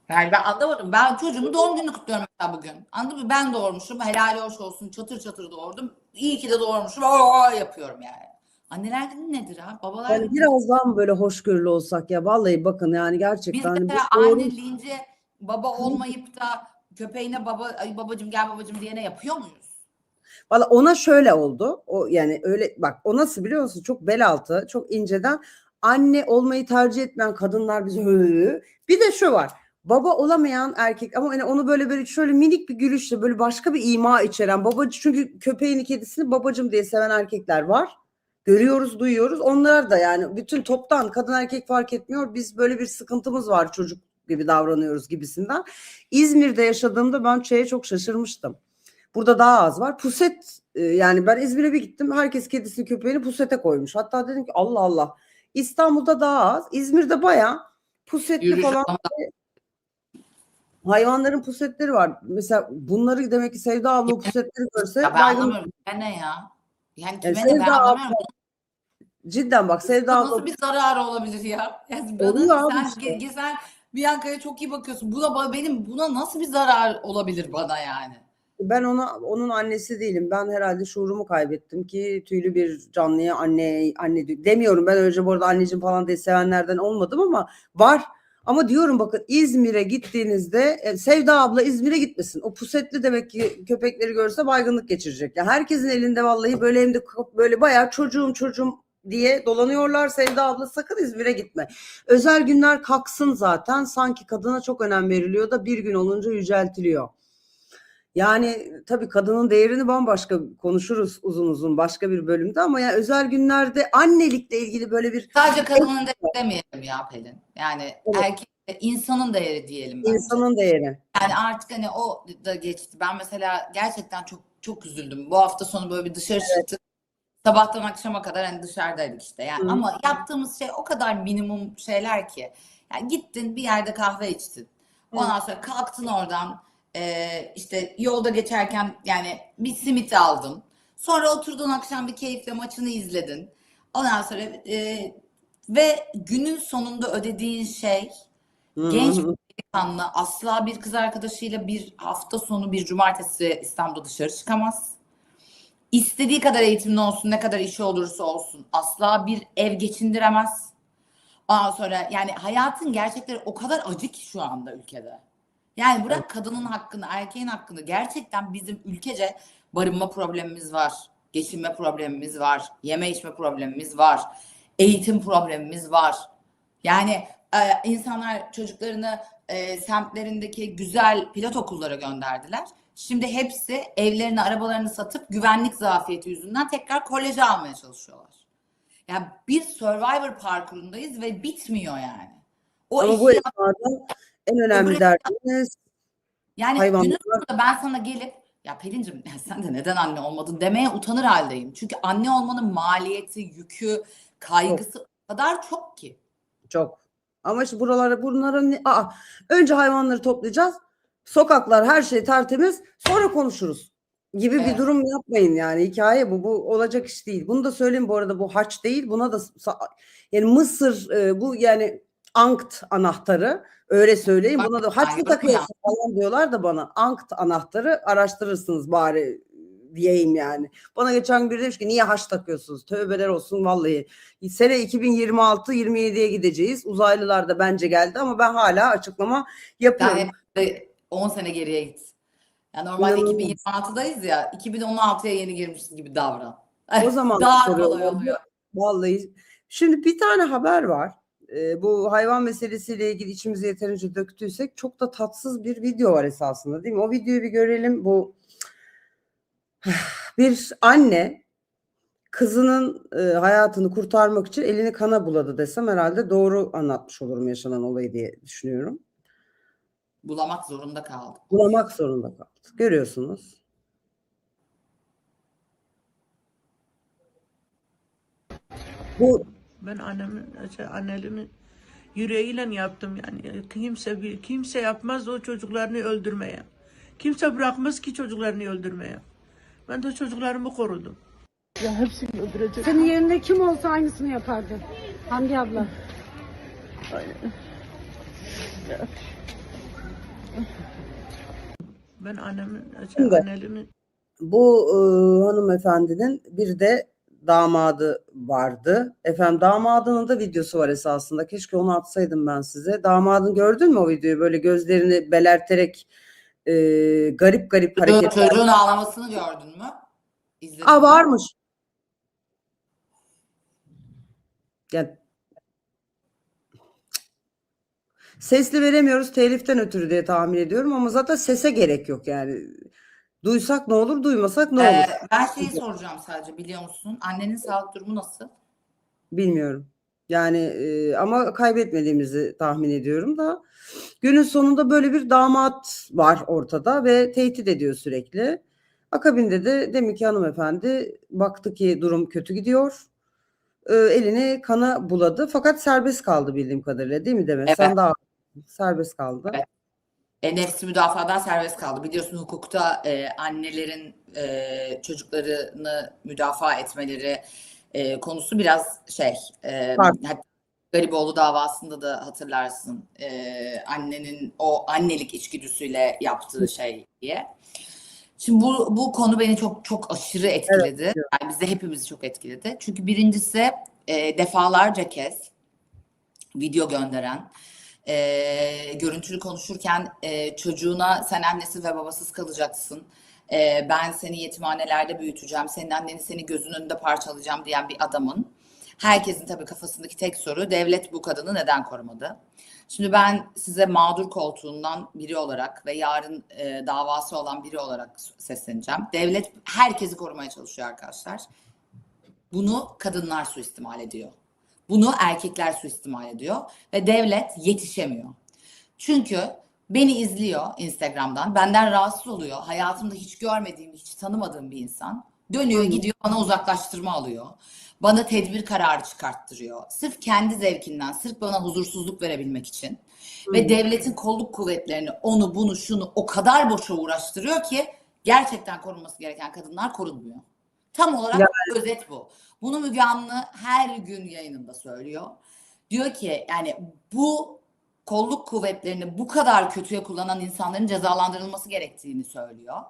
Yani ben anlamadım. Ben çocuğumun doğum gününü kutluyorum mesela bugün. Anladın mı? Ben doğurmuşum. Helali hoş olsun. Çatır çatır doğurdum. İyi ki de doğurmuşum. Yapıyorum yani. Anneler günü nedir ha? Babalar Yani günü nedir? biraz daha mı böyle hoşgörülü olsak ya? Vallahi bakın yani Biz gerçekten hani bu mesela doğru. anne deyince baba olmayıp da köpeğine ay babacım gel babacım diyene yapıyor muyuz? Valla ona şöyle oldu. O yani öyle bak o nasıl biliyor musun? Çok bel altı, çok inceden anne olmayı tercih etmeyen kadınlar bize bir de şu var. Baba olamayan erkek ama hani onu böyle şöyle minik bir gülüşle böyle başka bir ima içeren babacı çünkü köpeğini kedisini babacım diye seven erkekler var. Görüyoruz, duyuyoruz. Onlar da yani bütün toptan kadın erkek fark etmiyor. Biz böyle bir sıkıntımız var çocuk gibi davranıyoruz gibisinden. İzmir'de yaşadığımda ben şeye çok şaşırmıştım. Burada daha az var. Puset yani ben İzmir'e bir gittim. Herkes kedisini köpeğini pusete koymuş. Hatta dedim ki Allah Allah. İstanbul'da daha az. İzmir'de bayağı pusetli Yürüyüş falan ortamında hayvanların pusetleri var. Mesela bunları demek ki Sevda abla o pusetleri ya görse ben baygın. anlamıyorum. Kime ne ya? Yani Yani kime ne ben Sevda anlamıyorum. abla cidden bak Sevda Bunun abla nasıl bir zararı olabilir ya? Yani oluyor abi sen işte. sen Bianca'ya çok iyi bakıyorsun. Buna nasıl bir zarar olabilir bana yani? Ben onun annesi değilim. Ben herhalde şuurumu kaybettim ki tüylü bir canlıya anne demiyorum. Ben önce bu arada anneciğim falan diye sevenlerden olmadım ama var. Ama diyorum bakın İzmir'e gittiğinizde Sevda abla İzmir'e gitmesin. O pusetli demek ki köpekleri görse baygınlık geçirecek. Ya herkesin elinde vallahi böyle hem de böyle bayağı çocuğum diye dolanıyorlar. Sevda abla sakın İzmir'e gitme. Özel günler kalksın zaten. Sanki kadına çok önem veriliyor da bir gün olunca yüceltiliyor. Yani tabii kadının değerini bambaşka konuşuruz uzun uzun başka bir bölümde ama ya özel günlerde annelikle ilgili böyle bir Sadece kadının değeri demeyelim ya Pelin. Yani evet, erkek, insanın değeri diyelim bence. insanın değeri. Yani artık hani o da geçti. Ben mesela gerçekten çok çok üzüldüm. Bu hafta sonu böyle bir dışarı çıktık. Sabahtan akşama kadar hani dışarıdaydık işte. Yani Hı. ama yaptığımız şey o kadar minimum şeyler ki. Yani gittin bir yerde kahve içtin. Hı. Ondan sonra kalktın oradan işte yolda geçerken yani bir simit aldın. Sonra oturdun akşam bir keyifle maçını izledin. Ondan sonra ve günün sonunda ödediğin şey Hı genç bir hı. delikanlı asla bir kız arkadaşıyla bir hafta sonu bir cumartesi İstanbul'da dışarı çıkamaz. İstediği kadar eğitimli olsun, ne kadar işi olursa olsun asla bir ev geçindiremez. Ondan sonra yani hayatın gerçekleri o kadar acı ki şu anda ülkede. Yani Evet. bırak kadının hakkını, erkeğin hakkını gerçekten bizim ülkece barınma problemimiz var. Geçinme problemimiz var. Yeme içme problemimiz var. Eğitim problemimiz var. Yani insanlar çocuklarını semtlerindeki güzel pilot okullara gönderdiler. Şimdi hepsi evlerini, arabalarını satıp güvenlik zafiyeti yüzünden tekrar koleje almaya çalışıyorlar. Yani bir Survivor parkurundayız ve bitmiyor yani. O Ama bu eşya esnada en önemli öbür derdimiz yani günün hayvanlar. sonunda ben sana gelip ya Pelin'cim sen de neden anne olmadın demeye utanır haldeyim. Çünkü anne olmanın maliyeti, yükü, Çok. kaygısı o kadar çok ki. Çok. Ama işte bunların önce hayvanları toplayacağız. Sokaklar her şey tertemiz. Sonra konuşuruz gibi bir Evet. durum yapmayın yani. Hikaye bu. Bu olacak iş değil. Bunu da söyleyeyim bu arada bu haç değil. Buna da yani Mısır bu yani Ankt anahtarı öyle söyleyeyim. Bak Buna da haç sen mı gördün mü ya? takıyorsun falan diyorlar da bana. Ankt anahtarı araştırırsınız bari diyeyim yani. Bana geçen biri demiş ki niye haç takıyorsunuz? Tövbeler olsun vallahi. Sene 2026-27'ye gideceğiz. Uzaylılar da bence geldi ama ben hala açıklama Sen yapıyorum. hep de 10 sene geriye git. Ya normalde İnanılmaz. 2026'dayız ya 2016'ya yeni girmişiz gibi davran. O zaman da Daha kolay soruyorlar. oluyor. Vallahi. Şimdi bir tane haber var. Bu hayvan meselesiyle ilgili içimizi yeterince döktüysek çok da tatsız bir video var esasında değil mi? O videoyu bir görelim. Bu bir anne kızının hayatını kurtarmak için elini kana buladı desem herhalde doğru anlatmış olurum yaşanan olayı diye düşünüyorum. Bulamak zorunda kaldım. Bulamak zorunda kaldı. Görüyorsunuz. Bu Ben anneliğimi yüreğiyle yaptım yani. Kimse yapmaz o çocuklarını öldürmeye. Kimse bırakmaz ki çocuklarını öldürmeye. Ben de çocuklarımı korudum. Ya hepsini öldürecek. Senin yerinde kim olsa aynısını yapardı. Hamdi abla. Ben Şimdi anneliğimi bu hanımefendinin bir de damadı vardı. Efendim damadının da videosu var esasında. Keşke onu atsaydım ben size. Damadın gördün mü o videoyu? Böyle gözlerini belerterek garip garip hareketler. Çocuğun ağlamasını gördün mü? İzledin Aa mi? varmış. Yani sesli veremiyoruz teliften ötürü diye tahmin ediyorum ama zaten sese gerek yok yani. Duysak ne olur, duymasak ne olur? Ben şeyi soracağım sadece biliyor musun? Annenin sağlık durumu nasıl? Bilmiyorum. Yani ama kaybetmediğimizi tahmin ediyorum da günün sonunda böyle bir damat var ortada ve tehdit ediyor sürekli. Akabinde de demek ki hanımefendi baktı ki durum kötü gidiyor. Elini kana buladı fakat serbest kaldı bildiğim kadarıyla değil mi Demet? Evet. Sen daha serbest kaldı. Evet. Nefsi müdafadan serbest kaldı. Biliyorsun hukukta annelerin çocuklarını müdafaa etmeleri konusu biraz Var. hatta Gariboğlu davasında da hatırlarsın annenin o annelik içgüdüsüyle yaptığı şey diye. Şimdi bu konu beni çok çok aşırı Evet. etkiledi. Yani bizi hepimizi çok etkiledi. Çünkü birincisi defalarca kez video gönderen, görüntülü konuşurken çocuğuna sen annesiz ve babasız kalacaksın. Ben seni yetimhanelerde büyüteceğim. Senin anneni seni gözünün önünde parçalayacağım diyen bir adamın Herkesin tabii kafasındaki tek soru, devlet bu kadını neden korumadı? Şimdi ben size mağdur koltuğundan biri olarak ve yarın davası olan biri olarak sesleneceğim. Devlet herkesi korumaya çalışıyor arkadaşlar. Bunu kadınlar suistimal ediyor. Bunu erkekler suistimal ediyor ve devlet yetişemiyor. Çünkü beni izliyor Instagram'dan, benden rahatsız oluyor. Hayatımda hiç görmediğim, hiç tanımadığım bir insan. Dönüyor, gidiyor bana uzaklaştırma alıyor. Bana tedbir kararı çıkarttırıyor. Sırf kendi zevkinden, sırf bana huzursuzluk verebilmek için. Ve devletin kolluk kuvvetlerini onu, bunu, şunu o kadar boşa uğraştırıyor ki gerçekten korunması gereken kadınlar korunmuyor. Tam olarak özet bu. Bunu Müge Anlı her gün yayınında söylüyor. Diyor ki yani bu kolluk kuvvetlerini bu kadar kötüye kullanan insanların cezalandırılması gerektiğini söylüyor.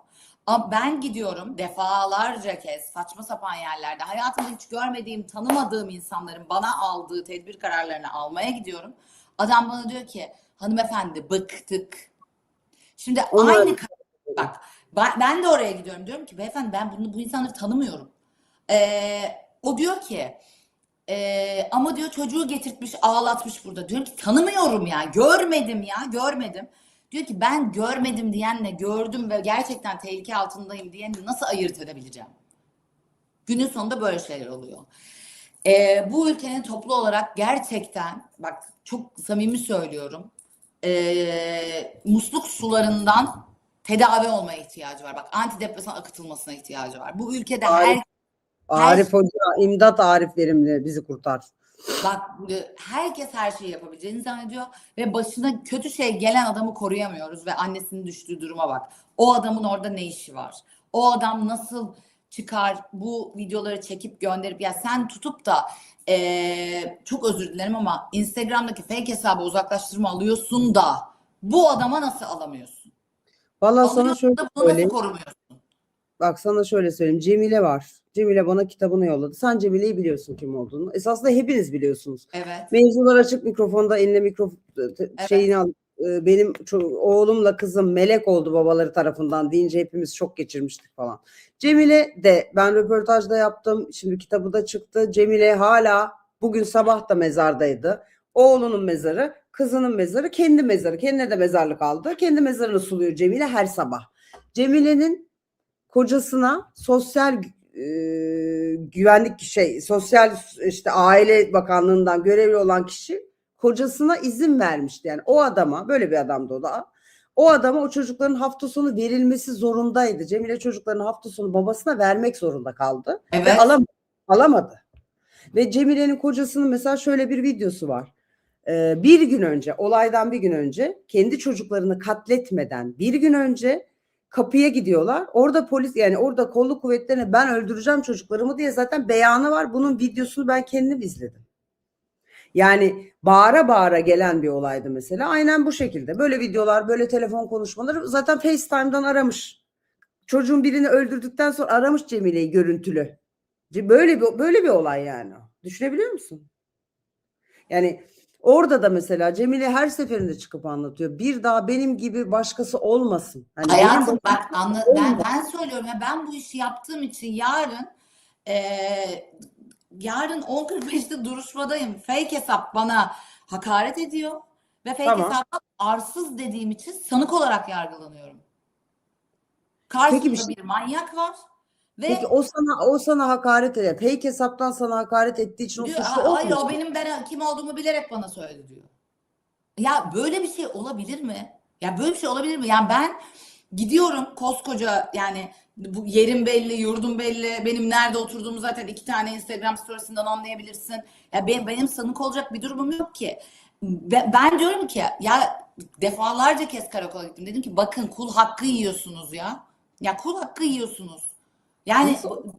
Ama ben gidiyorum defalarca kez saçma sapan yerlerde hayatımda hiç görmediğim, tanımadığım insanların bana aldığı tedbir kararlarını almaya gidiyorum. Adam bana diyor ki hanımefendi bıktık. Şimdi aynı bak ben de oraya gidiyorum, diyorum ki beyefendi ben bu insanları tanımıyorum. O diyor ki ama diyor çocuğu getirtmiş ağlatmış burada. Diyorum ki tanımıyorum ya, görmedim. Diyor ki ben görmedim diyenle gördüm ve gerçekten tehlike altındayım diyeni nasıl ayırt edebileceğim? Günün sonunda böyle şeyler oluyor. Bu ülkenin toplu olarak gerçekten bak çok samimi söylüyorum. Musluk sularından tedavi olmaya ihtiyacı var. Bak antidepresan akıtılmasına ihtiyacı var. Bu ülkede Arif Hoca, imdat Arif Verimli bizi kurtar. Bak herkes her şeyi yapabileceğini zannediyor ve başına kötü şey gelen adamı koruyamıyoruz ve annesinin düştüğü duruma bak. O adamın orada ne işi var? O adam nasıl çıkar bu videoları çekip gönderip ya sen tutup da çok özür dilerim ama Instagram'daki fake hesabı uzaklaştırma alıyorsun da bu adama nasıl alamıyorsun? Vallahi sana şöyle bunu söyleyeyim. nasıl korumuyorsun? Bak sana şöyle söyleyeyim. Cemile var. Cemile bana kitabını yolladı. Sen Cemile'yi biliyorsun kim olduğunu. Esasında hepiniz biliyorsunuz. Evet. Mevzular açık mikrofonda eline mikrofon şeyini al. Benim oğlumla kızım melek oldu babaları tarafından deyince hepimiz şok geçirmiştik falan. Cemile de ben röportajda yaptım. Şimdi kitabı da çıktı. Cemile hala bugün sabah da mezardaydı. Oğlunun mezarı, kızının mezarı, kendi mezarı. Kendine de mezarlık aldı. Kendi mezarını suluyor Cemile her sabah. Cemile'nin kocasına sosyal güvenlik sosyal işte Aile Bakanlığı'ndan görevli olan kişi kocasına izin vermişti. Yani o adama böyle bir adamdı o da. O adama o çocukların hafta sonu verilmesi zorundaydı. Cemile çocukların hafta sonu babasına vermek zorunda kaldı. Evet. Ve alamadı. Ve Cemile'nin kocasının mesela şöyle bir videosu var. Bir gün önce, olaydan bir gün önce kendi çocuklarını katletmeden bir gün önce kapıya gidiyorlar. Orada polis yani orada kolluk kuvvetlerine ben öldüreceğim çocuklarımı diye zaten beyanı var. Bunun videosunu ben kendim izledim. Yani bağıra bağıra gelen bir olaydı mesela. Aynen bu şekilde. Böyle videolar, böyle telefon konuşmaları zaten FaceTime'dan aramış. Çocuğun birini öldürdükten sonra aramış Cemile'yi görüntülü. Böyle bir olay yani. Düşünebiliyor musun? Yani orada da mesela Cemile her seferinde çıkıp anlatıyor. Bir daha benim gibi başkası olmasın. Hani hayatım bak ben söylüyorum ya ben bu işi yaptığım için yarın 10.45'te duruşmadayım. Fake hesap bana hakaret ediyor ve fake hesapta arsız dediğim için sanık olarak yargılanıyorum. Karşımda bir manyak var. Ve peki o sana hakaret ediyor. Fake hesaptan sana hakaret ettiği için diyor, o suçlu olmuyor. hayır o ben kim olduğumu bilerek bana söyledi diyor. Ya böyle bir şey olabilir mi? Ya böyle bir şey olabilir mi? Yani ben gidiyorum koskoca yani bu yerim belli, yurdum belli. Benim nerede oturduğumu zaten 2 tane Instagram storiesinden anlayabilirsin. Ya benim sanık olacak bir durumum yok ki. Ben diyorum ki ya defalarca kez karakola gittim. Dedim ki bakın kul hakkı yiyorsunuz ya. Ya kul hakkı yiyorsunuz. Yani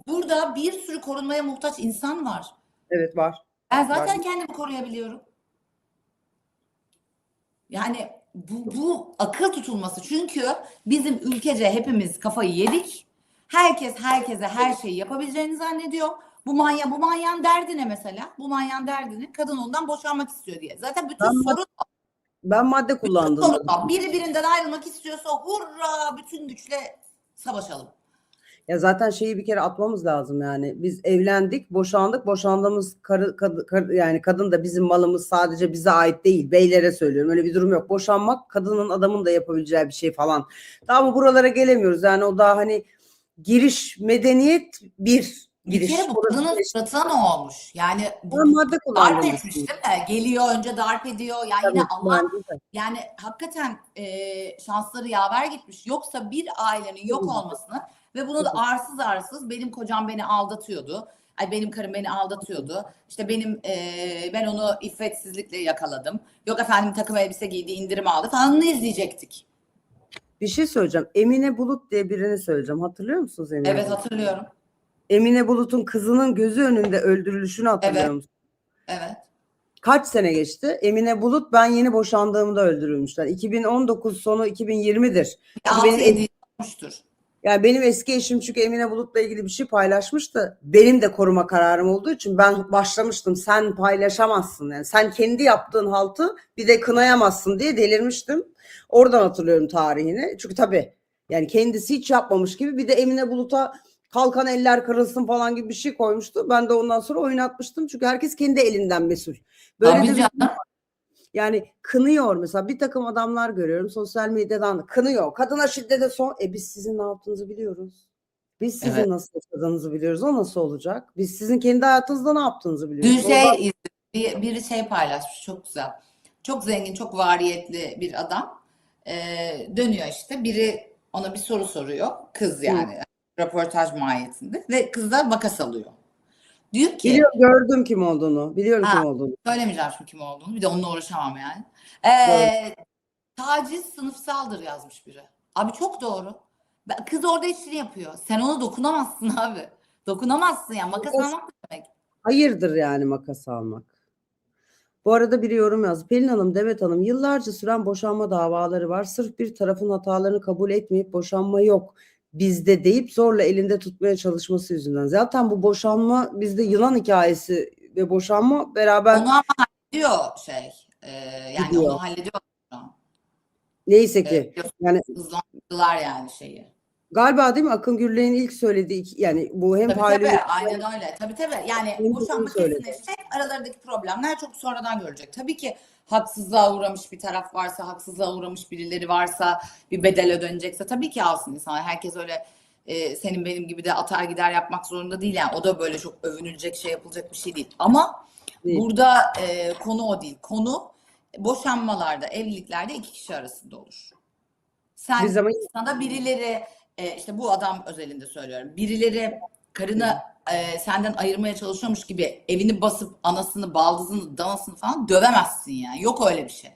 burada bir sürü korunmaya muhtaç insan var. Evet var. Ben zaten kendimi koruyabiliyorum. Yani bu akıl tutulması. Çünkü bizim ülkece hepimiz kafayı yedik. Herkes herkese her şeyi yapabileceğini zannediyor. Bu manyağın derdi ne mesela? Bu manyağın derdi ne? Kadın ondan boşanmak istiyor diye. Zaten bütün sorun ben madde kullandım. Biri birinden ayrılmak istiyorsa hurra bütün güçle savaşalım. Ya zaten şeyi bir kere atmamız lazım yani. Biz evlendik, boşandık. Boşandığımız yani kadın da bizim malımız, sadece bize ait değil. Beylere söylüyorum. Öyle bir durum yok. Boşanmak kadının adamın da yapabileceği bir şey falan. Tamam, buralara gelemiyoruz. Yani o da hani giriş, medeniyet bir Bir giriş. kere bu Orası kadının işte. suratına ne olmuş? Yani Ben madde darp kullandım. etmiş değil mi? Geliyor önce darp ediyor. Yani Tabii, yine Allah, bence de. yani hakikaten şansları yaver gitmiş. Yoksa bir ailenin yok olmasını ve bunu da arsız arsız benim kocam beni aldatıyordu. Ay, benim karım beni aldatıyordu. İşte benim ben onu iffetsizlikle yakaladım. Yok efendim takım elbise giydi, indirim aldı falan izleyecektik. Bir şey söyleyeceğim. Emine Bulut diye birini söyleyeceğim. Hatırlıyor musunuz Emine Evet, Bulut? hatırlıyorum. Emine Bulut'un kızının gözü önünde öldürülüşünü hatırlıyor Evet, musun? evet. Kaç sene geçti? Emine Bulut ben yeni boşandığımda öldürülmüşler. 2019 sonu 2020'dir. Çünkü 6-7 yıl olmuştur. yani benim eski eşim çünkü Emine Bulut'la ilgili bir şey paylaşmıştı. Benim de koruma kararım olduğu için ben başlamıştım. Sen paylaşamazsın yani. Sen kendi yaptığın haltı bir de kınayamazsın diye delirmiştim. Oradan hatırlıyorum tarihini. Çünkü tabii yani kendisi hiç yapmamış gibi bir de Emine Bulut'a kalkan eller kırılsın falan gibi bir şey koymuştu. Ben de ondan sonra oynatmıştım. Çünkü herkes kendi elinden mesul. Böyle Tabii de bir canım. yani kınıyor mesela, bir takım adamlar görüyorum sosyal medyadan kınıyor. Kadına şiddete son. Biz sizin ne yaptığınızı biliyoruz. Biz Evet. sizin nasıl yaşadığınızı biliyoruz. O nasıl olacak? Biz sizin kendi hayatınızda ne yaptığınızı Dün biliyoruz. O da biri şey paylaşmış, çok güzel. Çok zengin, çok variyetli bir adam. Dönüyor işte. Biri ona bir soru soruyor. Kız yani. Röportaj mahiyetinde. Ve kız da makas alıyor. Diyor ki, biliyorum, gördüm kim olduğunu. Biliyorum kim ha, olduğunu. söylemeyeceğim şimdi kim olduğunu. Bir de onunla uğraşamam yani. Gördüm. Taciz sınıfsaldır yazmış biri. Abi çok doğru. Kız orada işini yapıyor. Sen ona dokunamazsın abi. Dokunamazsın ya. Makas almak ne demek? Hayırdır yani makas almak. Bu arada biri yorum yazdı. Pelin Hanım, Demet Hanım, yıllarca süren boşanma davaları var. Sırf bir tarafın hatalarını kabul etmeyip boşanma yok bizde deyip zorla elinde tutmaya çalışması yüzünden. Zaten bu boşanma bizde yılan hikayesi ve boşanma beraber Onu ama hallediyor şey. Yani gidiyor. onu hallediyor şu an. Neyse ki yani Hızlandırdılar yani şeyi. galiba değil mi Akın Gürley'in ilk söylediği yani bu hem Tabii tabii, faili aynen öyle. Tabii tabii. Yani hem bunu boşanma söyledi. kesinleşecek. Aralarındaki problemler çok sonradan görecek. Tabii ki haksızlığa uğramış bir taraf varsa, haksızlığa uğramış birileri varsa, bir bedel ödenecekse tabii ki alsın insan. Herkes öyle senin benim gibi de atar gider yapmak zorunda değil. Yani o da böyle çok övünülecek, şey yapılacak bir şey değil. Ama Değil. burada konu o değil. Konu boşanmalarda, evliliklerde iki kişi arasında olur. Bir zaman Sana birileri işte bu adam özelinde söylüyorum. Birileri karını senden ayırmaya çalışıyormuş gibi evini basıp anasını, baldızını, danasını falan dövemezsin yani. Yok öyle bir şey.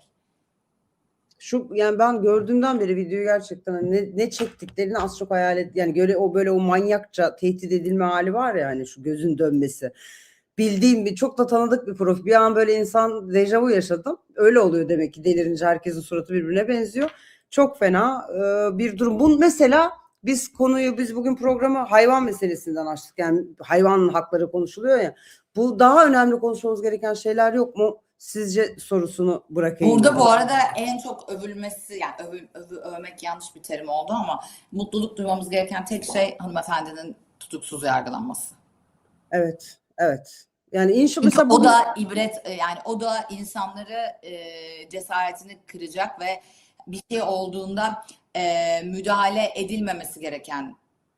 şu yani ben gördüğümden beri videoyu gerçekten hani ne çektiklerini az çok hayal et yani böyle o manyakça tehdit edilme hali var ya, hani şu gözün dönmesi. Bildiğim bir çok da tanıdık bir profil. Bir an böyle insan dejavu yaşadım. Öyle oluyor demek ki, delirince herkesin suratı birbirine benziyor. Çok fena bir durum. Bu mesela biz bugün programı hayvan meselesinden açtık. Yani hayvan hakları konuşuluyor ya. Bu daha önemli konuşmamız gereken şeyler yok mu? Sizce sorusunu bırakayım. Burada Yani. bu arada en çok övülmesi, yani övmek yanlış bir terim oldu ama mutluluk duymamız gereken tek şey hanımefendinin tutuksuz yargılanması. Evet, evet. Yani Çünkü mesela o bugün da ibret, yani o da insanları cesaretini kıracak ve bir şey olduğunda müdahale edilmemesi gereken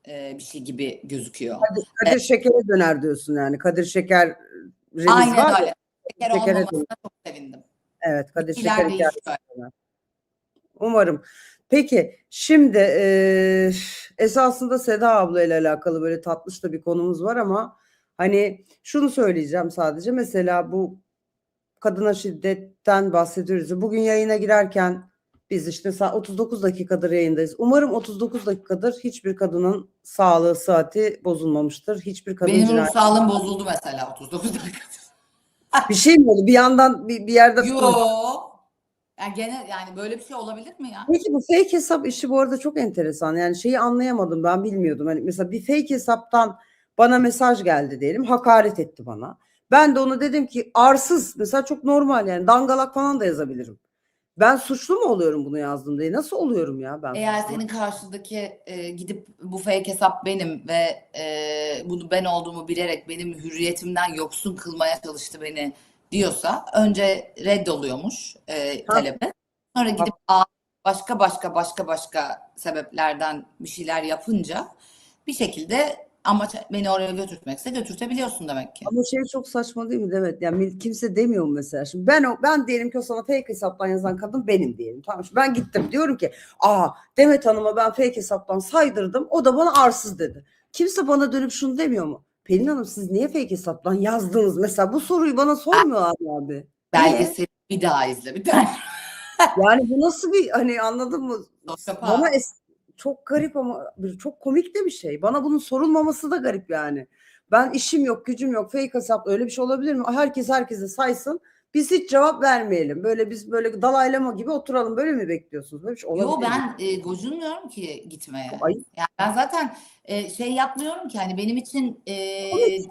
bir şey gibi gözüküyor. Kadir Şeker'e döner diyorsun yani. Kadir Şeker'imiz Aynen var ya. öyle. Şeker Şeker'e olmamasına döner. çok sevindim. Evet, Kadir Şeker İleride hikayesi iş böyle. döner. Umarım. Peki şimdi esasında Seda abla ile alakalı böyle tatlış da bir konumuz var ama hani şunu söyleyeceğim sadece. Mesela bu kadına şiddetten bahsediyoruz. Bugün yayına girerken biz işte 39 dakikadır yayındayız. Umarım 39 dakikadır hiçbir kadının sağlığı, sıhhati bozulmamıştır. Hiçbir kadın Benim ruh cinayet. sağlığım bozuldu mesela 39 dakikada. Bir şey mi oldu? Bir yandan bir yerde Yo. Yani gene yani böyle bir şey olabilir mi ya? Peki bu fake hesap işi bu arada çok enteresan. Yani şeyi anlayamadım, ben bilmiyordum. Hani mesela bir fake hesaptan bana mesaj geldi diyelim. Hakaret etti bana. Ben de ona dedim ki arsız. Mesela çok normal yani. Dangalak falan da yazabilirim. Ben suçlu mu oluyorum bunu yazdım diye? Nasıl oluyorum ya ben Eğer suçlu? senin karşındaki gidip bu fake hesap benim ve bunu ben olduğumu bilerek benim hürriyetimden yoksun kılmaya çalıştı beni diyorsa önce reddoluyormuş Ha, talebi. Sonra gidip başka sebeplerden bir şeyler yapınca bir şekilde amaç beni oraya götürtmekse götürtebiliyorsun demek ki. ama şey çok saçma değil mi Demet? Yani kimse demiyor mu mesela? Şimdi ben diyelim ki o sana fake hesaptan yazan kadın benim diyelim. Tamam. Şimdi ben gittim diyorum ki Demet Hanım'a ben fake hesaptan saydırdım. O da bana arsız dedi. Kimse bana dönüp şunu demiyor mu? Pelin Hanım siz niye fake hesaptan yazdınız? Mesela bu soruyu bana sormuyorlar abi. Niye? Belgeseli bir daha izle bir tane. Yani bu nasıl bir hani anladın mı? Sosyopat. Bana çok garip ama çok komik de bir şey. Bana bunun sorulmaması da garip yani. Ben işim yok, gücüm yok, fake hesap öyle bir şey olabilir mi? Herkes herkese saysın. Biz hiç cevap vermeyelim. Biz böyle dalaylama gibi oturalım. Böyle mi bekliyorsunuz? Böyle bir şey olabilir Yo mi? ben gocunmuyorum ki gitmeye. Ayıp. Yani ben zaten şey yapmıyorum ki hani benim için Evet.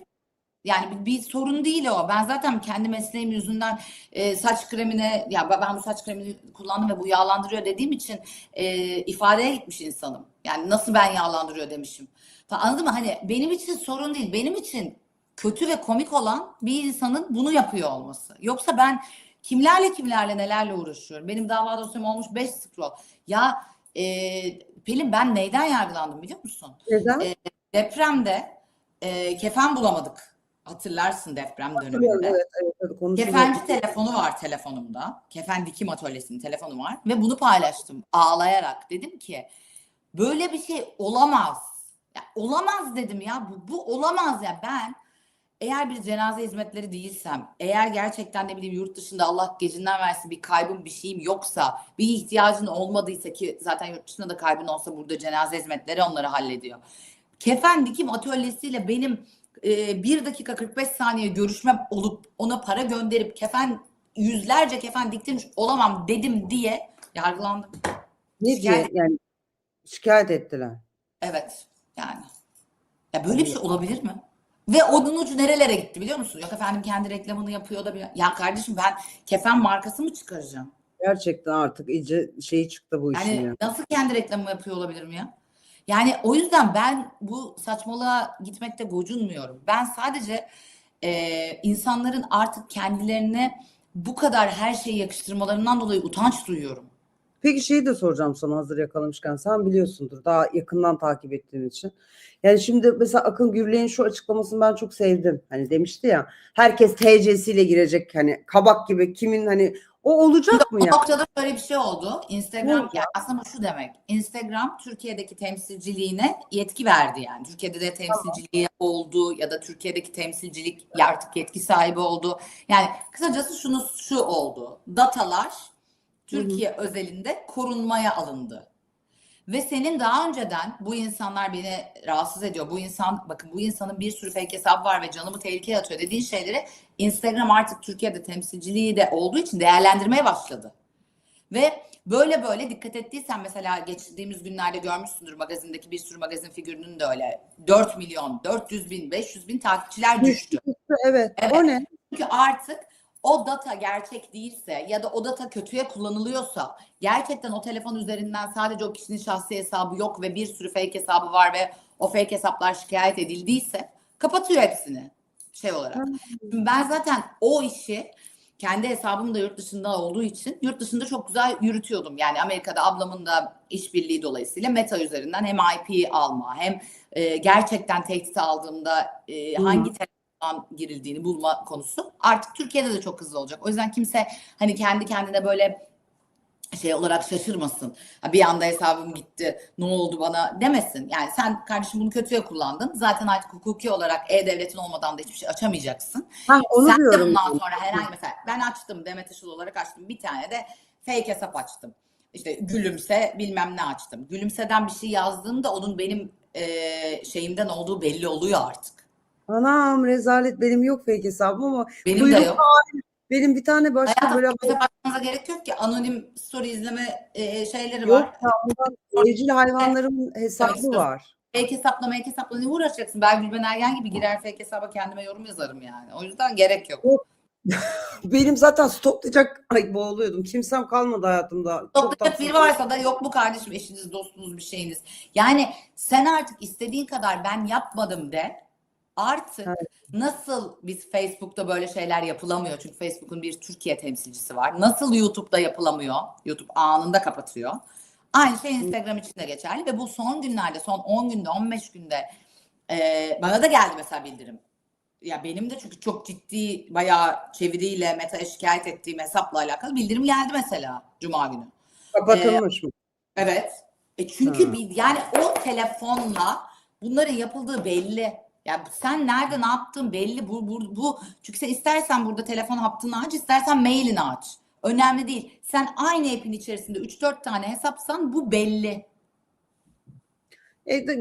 yani bir sorun değil o. Ben zaten kendi mesleğim yüzünden saç kremine ya ben bu saç kremini kullandım ve bu yağlandırıyor dediğim için ifadeye gitmiş insanım. Yani nasıl ben yağlandırıyor demişim. Anladın mı? Hani benim için sorun değil. Benim için kötü ve komik olan bir insanın bunu yapıyor olması. Yoksa ben kimlerle nelerle uğraşıyorum. Benim dava dosyam olmuş 5 scroll. Ya Pelin ben neyden yargılandım biliyor musun? Neden? Depremde kefen bulamadık. Hatırlarsın deprem Hatırlıyorum, döneminde. evet, konuşuluyor. Kefenci telefonu var telefonumda. Kefen dikim atölyesinin telefonu var. Ve bunu paylaştım ağlayarak. Dedim ki böyle bir şey olamaz. Ya, olamaz dedim ya. Bu olamaz ya. Ben eğer bir cenaze hizmetleri değilsem, eğer gerçekten ne bileyim yurt dışında Allah gecinden versin bir kaybım bir şeyim yoksa, bir ihtiyacın olmadıysa ki zaten yurt dışında da kaybın olsa burada cenaze hizmetleri onları hallediyor. Kefen dikim atölyesiyle benim 1 dakika 45 saniye görüşmem olup ona para gönderip yüzlerce kefen diktirmiş olamam dedim diye yargılandım. Ne Şikayet- diye yani şikayet ettiler. Evet yani. Ya böyle bir şey olabilir mi? Ve onun ucu nerelere gitti biliyor musun? Yok efendim kendi reklamını yapıyor da ya kardeşim ben kefen markası mı çıkaracağım? Gerçekten artık iyice şeyi çıktı bu işin Yani ya. nasıl kendi reklamımı yapıyor olabilirim ya? Yani o yüzden ben bu saçmalığa gitmekte gocunmuyorum. Ben sadece insanların artık kendilerine bu kadar her şeyi yakıştırmalarından dolayı utanç duyuyorum. Peki şeyi de soracağım sana hazır yakalamışken. Sen biliyorsundur daha yakından takip ettiğin için. Yani şimdi mesela Akın Gürley'in şu açıklamasını ben çok sevdim. Hani demişti ya herkes TC'siyle girecek hani kabak gibi kimin hani o olacak mı Bu ya? noktada böyle bir şey oldu. Ne Instagram olacak? yani aslında bu şu demek. Instagram Türkiye'deki temsilciliğine yetki verdi yani. Türkiye'de de temsilciliği oldu ya da Türkiye'deki temsilcilik artık yetki sahibi oldu. Yani kısacası şu oldu. Datalar Türkiye özelinde korunmaya alındı. Ve senin daha önceden bu insanlar beni rahatsız ediyor. Bakın bu insanın bir sürü fake hesabı var ve canımı tehlikeye atıyor dediğin şeyleri Instagram artık Türkiye'de temsilciliği de olduğu için değerlendirmeye başladı. Ve böyle dikkat ettiysen mesela geçtiğimiz günlerde görmüşsündür magazindeki bir sürü magazin figürünün de öyle 4 milyon, 400 bin, 500 bin takipçiler düştü. Evet. O ne? Çünkü artık o data gerçek değilse ya da o data kötüye kullanılıyorsa gerçekten o telefon üzerinden sadece o kişinin şahsi hesabı yok ve bir sürü fake hesabı var ve o fake hesaplar şikayet edildiyse kapatıyor hepsini şey olarak. Şimdi ben zaten o işi kendi hesabım da yurt dışında olduğu için yurt dışında çok güzel yürütüyordum. Yani Amerika'da ablamın da işbirliği dolayısıyla Meta üzerinden hem IP alma hem gerçekten tehdit aldığımda hangi girildiğini bulma konusu artık Türkiye'de de çok hızlı olacak. O yüzden kimse hani kendi kendine böyle şey olarak şaşırmasın. Bir anda hesabım gitti, ne oldu bana demesin. Yani sen kardeşim bunu kötüye kullandın. Zaten artık hukuki olarak e-devletin olmadan da hiçbir şey açamayacaksın. Onu Sen de diyorum. bundan sonra herhangi mesela ben açtım Demet Işıl olarak açtım. Bir tane de fake hesap açtım. İşte gülümse bilmem ne açtım. Gülümseden bir şey yazdığımda onun benim şeyimden olduğu belli oluyor artık. Anam rezalet benim yok fake hesabım ama Benim de yok. Benim bir tane başka Hayatım böyle bize bakmanıza gerek yok ki anonim story izleme şeyleri yok var. ya ondan evcil hayvanlarımın hesabı var. Fake hesapla ne uğraşacaksın? Ben Gülben Ergen gibi girer fake hesaba kendime yorum yazarım yani. O yüzden gerek yok. Benim zaten stoklayacak boğuluyordum. Kimsem kalmadı hayatımda. Çok Toplayacak tatsız. biri varsa da yok mu kardeşim, eşiniz, dostunuz, bir şeyiniz. Yani sen artık istediğin kadar ben yapmadım de. Artık Evet. nasıl biz Facebook'ta böyle şeyler yapılamıyor. Çünkü Facebook'un bir Türkiye temsilcisi var. Nasıl YouTube'da yapılamıyor. YouTube anında kapatıyor. Aynı şey Instagram için de geçerli ve bu son günlerde, son 10 günde, 15 günde bana da geldi mesela bildirim. Ya benim de çünkü çok ciddi bayağı çeviriyle Meta'ya şikayet ettiğim hesapla alakalı bildirim geldi mesela Cuma günü. Kapatılmış mı? Evet. Çünkü Ha. yani o telefonla bunların yapıldığı belli. Yani sen nerede ne yaptığın belli. Bu. Çünkü sen istersen burada telefon hattını aç, istersen mailini aç. Önemli değil. Sen aynı app'in içerisinde 3-4 tane hesapsan bu belli.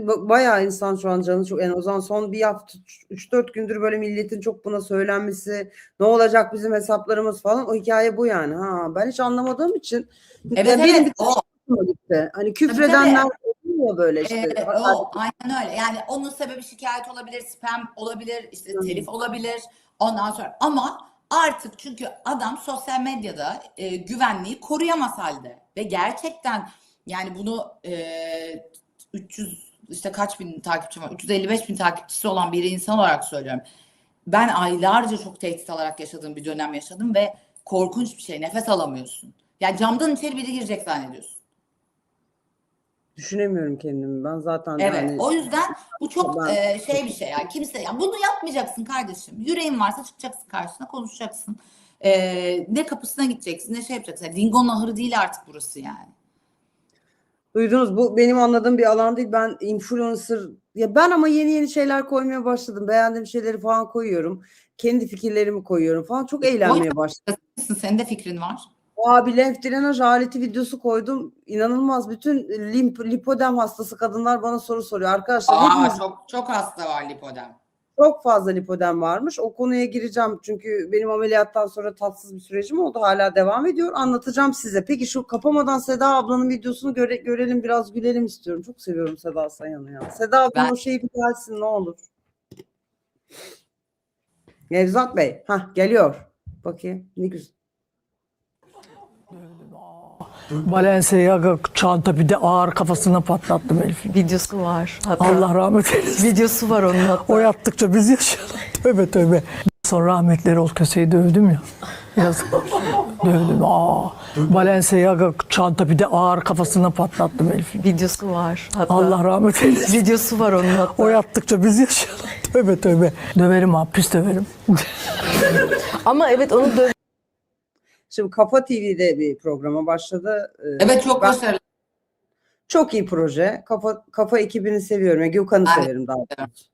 Bayağı insan şu an canı çok, yani o zaman son bir hafta 3-4 gündür böyle milletin çok buna söylenmesi, ne olacak bizim hesaplarımız falan, o hikaye bu yani. Ha, ben hiç anlamadığım için Evet, benim bir o. hoşuma gitti. Hani Tabii, küfredenler oluyor böyle işte. O aynen öyle. Yani onun sebebi şikayet olabilir, spam olabilir, işte telif olabilir. Ondan sonra ama artık çünkü adam sosyal medyada güvenliği koruyamaz halde ve gerçekten yani bunu 300 işte kaç bin takipçim var? 355 bin takipçisi olan bir insan olarak söylüyorum. Ben aylarca çok tehdit alarak yaşadığım bir dönem yaşadım ve korkunç bir şey. Nefes alamıyorsun. Yani camdan içeri biri girecek zannediyorsun. Düşünemiyorum kendimi. Ben zaten Evet. hani O yüzden bu çok ben şey bir şey yani kimse yani bunu yapmayacaksın kardeşim. Yüreğin varsa çıkacaksın karşısına konuşacaksın. Ne kapısına gideceksin ne şey yapacaksın. Yani Dingo'nun ahırı değil artık burası yani. duydunuz, bu benim anladığım bir alan değil. Ben influencer, ya ben ama yeni şeyler koymaya başladım. Beğendiğim şeyleri falan koyuyorum. Kendi fikirlerimi koyuyorum falan. Çok Koy, eğlenmeye başladım. senin de fikrin var. Abi lenf drenaj aleti videosu koydum. İnanılmaz. Bütün lipodem hastası kadınlar bana soru soruyor. Arkadaşlar hepimiz Çok hasta var lipodem. çok fazla lipodem varmış. O konuya gireceğim. Çünkü benim ameliyattan sonra tatsız bir sürecim oldu. Hala devam ediyor. Anlatacağım size. Peki şu kapamadan Seda ablanın videosunu görelim, biraz gülelim istiyorum. Çok seviyorum Seda Sayan'ı ya. Seda ablanın Ben o şeyi bir gelsin ne olur. Nevzat Bey. Hah, geliyor. Bakayım. Ne güzel. Balenciaga çanta, bir de ağır kafasına patlattım herifin. Videosu var. Hatta Allah rahmet eylesin. videosu var onun hatta. O yaptıkça biz yaşayalım. Tövbe tövbe. Sonra rahmetli Erol Köse'yi dövdüm ya. Yazık. Dövdüm. Balenciaga çanta, bir de ağır kafasına patlattım herifin. Videosu var. Hatta Allah rahmet eylesin. videosu var onun hatta. O yaptıkça biz yaşayalım. Tövbe tövbe. Döverim abi, pis döverim. Ama evet onu Şimdi Kafa TV'de bir programa başladı. evet çok Ben- başarılı. Çok iyi proje. Kafa ekibini seviyorum. Gökhan'ı Ben de severim daha severim. doğrusu.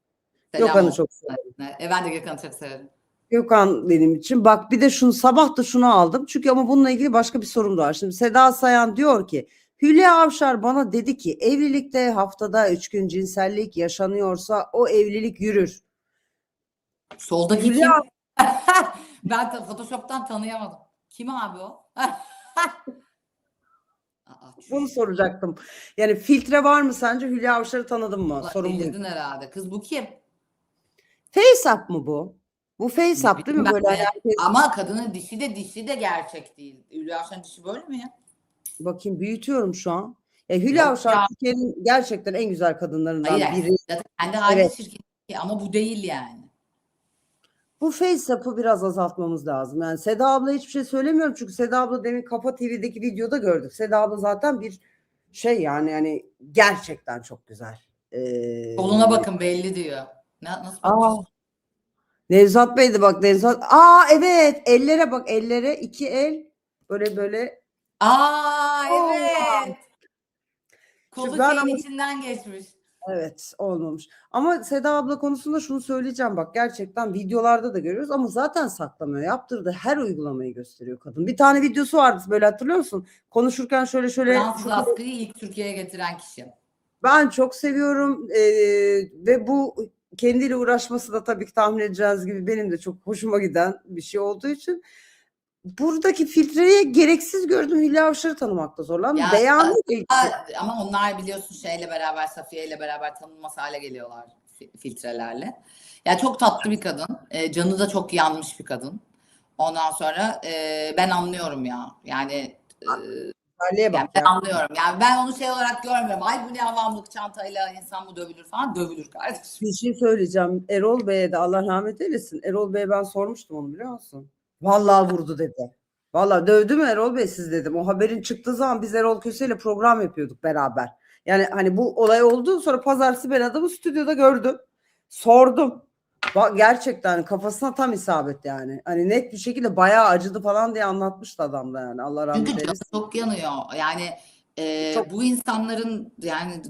Selam Gökhan'ı olsun. çok severim. Ben de Gökhan'ı çok severim. Gökhan benim için. Bak bir de sabah da şunu aldım. Çünkü ama bununla ilgili başka bir sorum da var. Şimdi Seda Sayan diyor ki Hülya Avşar bana dedi ki evlilikte haftada 3 gün cinsellik yaşanıyorsa o evlilik yürür. Soldaki kim? Hülya Ben Photoshop'tan tanıyamadım. Kim abi o? bunu soracaktım. Yani filtre var mı sence? Hülya Avşar'ı tanıdın mı? Sorum bu. Delirdin herhalde. Kız bu kim? FaceApp mı bu? Bu FaceApp değil mi? Ben Böyle de- herkes... Ama kadının dişi de gerçek değil. Hülya Avşar'ın dişi böyle mi ya? Bakayım, büyütüyorum şu an. Hülya Yok Avşar ya. Türkiye'nin gerçekten en güzel kadınlarından Hayır. biri. Zaten kendi hali Evet. çirkin ama bu değil yani. Bu FaceApp'ı biraz azaltmamız lazım. Yani Seda abla hiçbir şey söylemiyorum çünkü Seda abla demin Kafa TV'deki videoda gördük. Seda abla zaten bir şey yani gerçekten çok güzel. Koluna bakın belli diyor. Nasıl Aa, bakıyorsun? Nevzat Bey'di bak, Nevzat. Evet, ellere bak, ellere, iki el böyle. Evet. Kolu Şimdi ben şeyin ama içinden geçmiş. evet, olmamış. Ama Seda abla konusunda şunu söyleyeceğim, bak gerçekten videolarda da görüyoruz ama zaten saklamıyor. Yaptırdığı her uygulamayı gösteriyor kadın. Bir tane videosu vardı böyle, hatırlıyor musun? Konuşurken şöyle Fransız askıyı ilk Türkiye'ye getiren kişi. ben çok seviyorum ve bu kendiyle uğraşması da tabii ki tahmin edeceğiniz gibi benim de çok hoşuma giden bir şey olduğu için buradaki filtreyi gereksiz gördüm. Hülya Avşar'ı tanımakta zorlandım. Ya, Beyanı ilk. ama onlar biliyorsun şeyle beraber, Safiye ile beraber tanınmaz hale geliyorlar filtrelerle. Ya çok tatlı bir kadın. Canı da çok yanmış bir kadın. Ondan sonra ben anlıyorum ya. Yani Haliye yani bak ben ya. anlıyorum. Yani ben onu şey olarak görmüyorum. Ay bu ne avamlık, çantayla insan mı dövülür falan. Dövülür kardeşim. Bir şey söyleyeceğim. Erol Bey'e de Allah rahmet eylesin. Erol Bey'e ben sormuştum onu, biliyor musun? Vallahi vurdu dedi. Vallahi dövdü mü Erol Bey siz dedim. O haberin çıktığı zaman biz Erol Köse ile program yapıyorduk beraber. Yani hani bu olay oldu, sonra pazartesi ben adamı stüdyoda gördüm. Sordum. Bak, gerçekten kafasına tam isabet yani. Hani net bir şekilde bayağı acıdı falan diye anlatmıştı adam da yani. Allah rahmet Çünkü canı eylesin. çok yanıyor. Yani Çok bu insanların yani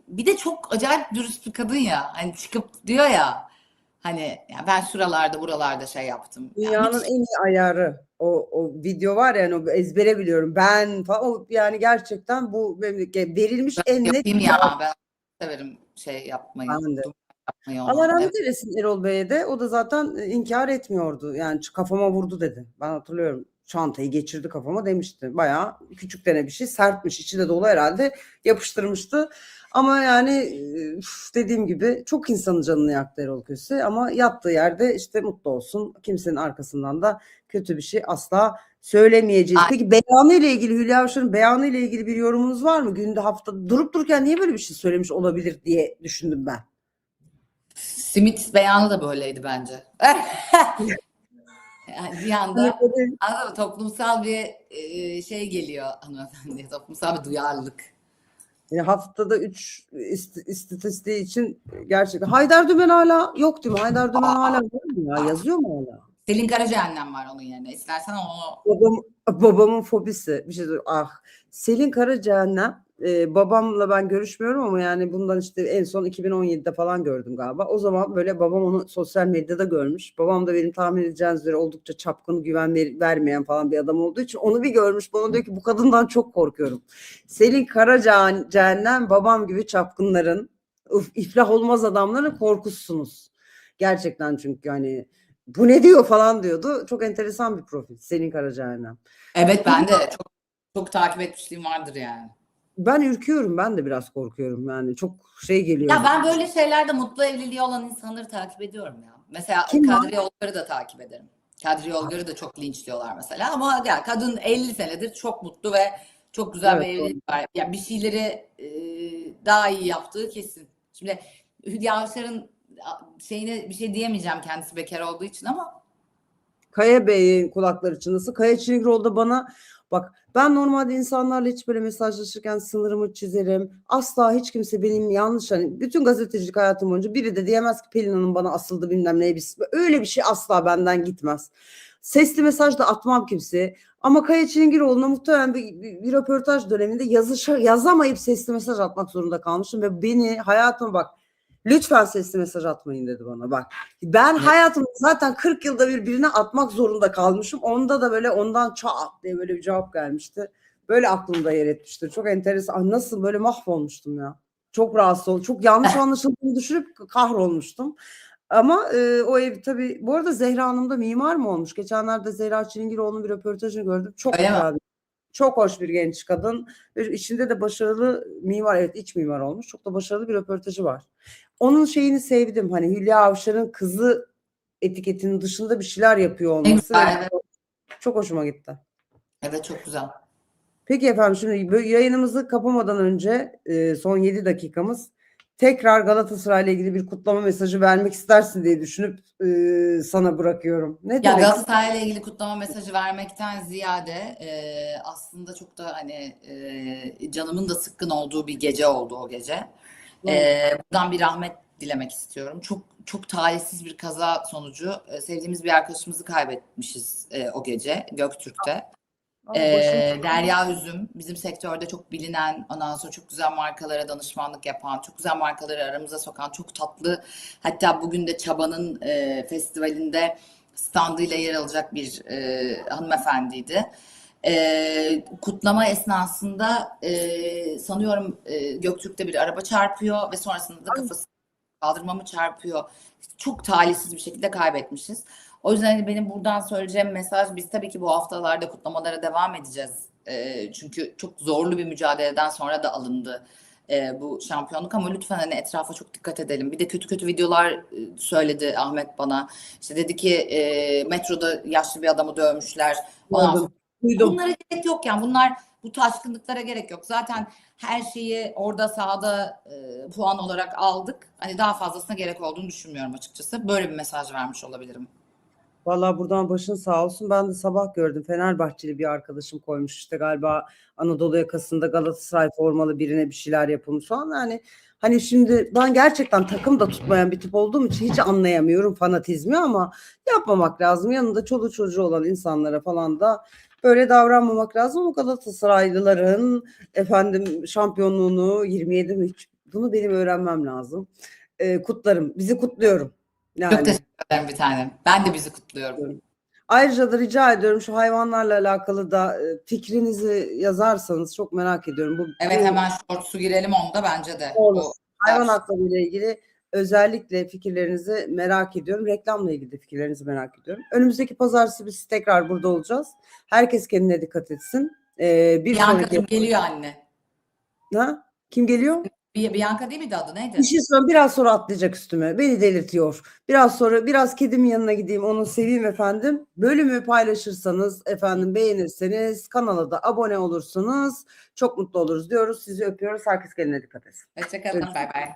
bir de çok acayip dürüst bir kadın ya. Hani çıkıp diyor ya hani ya ben şuralarda buralarda şey yaptım. Yani dünyanın en iyi ayarı. O video var ya, yani o ezbere biliyorum. Ben falan, o yani gerçekten bu verilmiş en net yapayım ya cevap. ben severim şey yapmayı. Ben de. Yapmayı Allah onu. Evet. rahmet eylesin Erol Bey'e de. O da zaten inkar etmiyordu. Yani kafama vurdu dedi. Ben hatırlıyorum. Çantayı geçirdi kafama demişti. Bayağı küçük tane bir şey, sertmiş. İçi de dolu herhalde. Yapıştırmıştı. Ama yani dediğim gibi çok insanın canını yaktı Erol Köse. Ama yattığı yerde işte mutlu olsun. Kimsenin arkasından da kötü bir şey asla söylemeyeceğiz. Peki beyanı ile ilgili, Hülya Avşar'ın beyanı ile ilgili bir yorumunuz var mı? Günde, hafta durup dururken niye böyle bir şey söylemiş olabilir diye düşündüm ben. Simit beyanı da böyleydi bence. Yani bir anda anladın mı? Toplumsal bir şey geliyor hanımefendi. Toplumsal bir duyarlılık. Haftada 3 istatistiği için gerçekten. Haydar Dümen hala yok değil mi? Haydar Dümen hala var mı ya? Yazıyor mu hala? Selin Karacaahnem var onun yerine. İstersen onu Babamın fobisi. Bir şey söyleyeyim. Ah. Selin Karacaahnem, babamla ben görüşmüyorum ama yani bundan işte en son 2017'de falan gördüm galiba. O zaman böyle babam onu sosyal medyada görmüş. Babam da benim tahmin edeceğiniz üzere oldukça çapkın, güven vermeyen falan bir adam olduğu için onu bir görmüş. Bana diyor ki bu kadından çok korkuyorum. Selin Karacaahnem babam gibi çapkınların, iflah olmaz adamların korkususunuz. Gerçekten, çünkü hani bu ne diyor falan diyordu. Çok enteresan bir profil Selin Karacaahnem. evet ben de çok takip etmişliğim vardır yani. Ben ürküyorum, ben de biraz korkuyorum yani, çok şey geliyor. Ya ben böyle şeylerde mutlu evliliği olan insanları takip ediyorum ya. Mesela Kim var? Kadriye Yolgar'ı da takip ederim. Kadriye Yolgar'ı da çok linçliyorlar mesela ama ya kadın 50 senedir çok mutlu ve çok güzel Evet, bir doğru. evlilik var. Ya bir şeyleri daha iyi yaptığı kesin. Şimdi Hülya Avşar'ın şeyine bir şey diyemeyeceğim kendisi bekar olduğu için ama Kaya Bey'in kulakları çınlasın. Kaya Çiligroğlu da bana, bak ben normalde insanlarla hiç böyle mesajlaşırken sınırımı çizerim. Asla hiç kimse benim yanlış, hani bütün gazetecilik hayatım boyunca biri de diyemez ki Pelin Hanım bana asıldı bilmem ne. Öyle bir şey asla benden gitmez. Sesli mesaj da atmam kimseye. Ama Kaya Çiligroğlu'na muhtemelen bir röportaj döneminde yazamayıp sesli mesaj atmak zorunda kalmışım ve beni hayatıma bak, lütfen sesli mesaj atmayın dedi bana, bak. Ben hayatımda zaten 40 yılda birine atmak zorunda kalmışım. Onda da böyle ondan çat diye böyle bir cevap gelmişti. Böyle aklımda yer etmiştir. Çok enteresan. Nasıl böyle mahvolmuştum ya. Çok rahatsız oldum. Çok yanlış anlaşıldığını düşünüp kahrolmuştum. Ama o ev tabii, bu arada Zehra Hanım da mimar mı olmuş? Geçenlerde Zehra Çilingiroğlu'nun bir röportajını gördüm. Çok öyle mi? güzel. Çok hoş bir genç kadın. İçinde de başarılı mimar, evet, iç mimar olmuş. Çok da başarılı bir röportajı var. Onun şeyini sevdim. Hani Hülya Avşar'ın kızı etiketinin dışında bir şeyler yapıyor Ne olması ve güzel, evet. çok hoşuma gitti. Evet çok güzel. Peki efendim, şimdi yayınımızı kapamadan önce son 7 dakikamız, tekrar Galatasaray'la ilgili bir kutlama mesajı vermek istersin diye düşünüp sana bırakıyorum. Ne Ya demek? Galatasaray'la ilgili kutlama mesajı vermekten ziyade aslında çok da hani canımın da sıkkın olduğu bir gece oldu o gece. Buradan bir rahmet dilemek istiyorum. Çok çok talihsiz bir kaza sonucu sevdiğimiz bir arkadaşımızı kaybetmişiz o gece Göktürk'te. Derya Üzüm bizim sektörde çok bilinen, ondan sonra çok güzel markalara danışmanlık yapan, çok güzel markaları aramıza sokan, çok tatlı, hatta bugün de Çaba'nın festivalinde standıyla yer alacak bir hanımefendiydi. Kutlama esnasında sanıyorum Göktürk'te bir araba çarpıyor ve sonrasında da kafası kaldırıma mı çarpıyor? Çok talihsiz bir şekilde kaybetmişiz. O yüzden hani benim buradan söyleyeceğim mesaj, biz tabii ki bu haftalarda kutlamalara devam edeceğiz. Çünkü çok zorlu bir mücadeleden sonra da alındı bu şampiyonluk, ama lütfen hani etrafa çok dikkat edelim. Bir de kötü kötü videolar söyledi Ahmet bana. İşte dedi ki metroda yaşlı bir adamı dövmüşler. Ondan sonra Duydum. bunlara gerek yok yani. Bu taşkınlıklara gerek yok. Zaten her şeyi orada sahada puan olarak aldık. Hani daha fazlasına gerek olduğunu düşünmüyorum açıkçası. Böyle bir mesaj vermiş olabilirim. Vallahi buradan başın sağ olsun. Ben de sabah gördüm. Fenerbahçeli bir arkadaşım koymuş işte galiba Anadolu yakasında Galatasaray formalı birine bir şeyler yapılmış falan. Yani hani şimdi ben gerçekten takım da tutmayan bir tip olduğum için hiç anlayamıyorum fanatizmi, ama yapmamak lazım. Yanında çoluk çocuğu olan insanlara falan da böyle davranmamak lazım. O Galatasaraylıların efendim şampiyonluğunu 27 mi? Bunu benim öğrenmem lazım. Kutlarım. Bizi kutluyorum. Çok Yani. teşekkür ederim bir tanem. Ben de bizi kutluyorum. Ayrıca da rica ediyorum şu hayvanlarla alakalı da fikrinizi yazarsanız çok merak ediyorum. Evet, hemen shorts'u girelim onda bence de. Olur. Bu Hayvan hakları ile ilgili özellikle fikirlerinizi merak ediyorum. Reklamla ilgili de fikirlerinizi merak ediyorum. Önümüzdeki pazartesi biz tekrar burada olacağız. Herkes kendine dikkat etsin. Bir Bianca'cığım sonraki... geliyor anne. Ha? Kim geliyor? Bianca değil miydi adı, neydi? Bir şey söyleyeyim, biraz sonra atlayacak üstüme. Beni delirtiyor. Biraz sonra biraz kedimin yanına gideyim, onu seveyim efendim. Bölümü paylaşırsanız efendim, beğenirseniz, kanala da abone olursunuz. Çok mutlu oluruz diyoruz. Sizi öpüyoruz. Herkes kendine dikkat etsin. Hoşçakalın. Bay bay.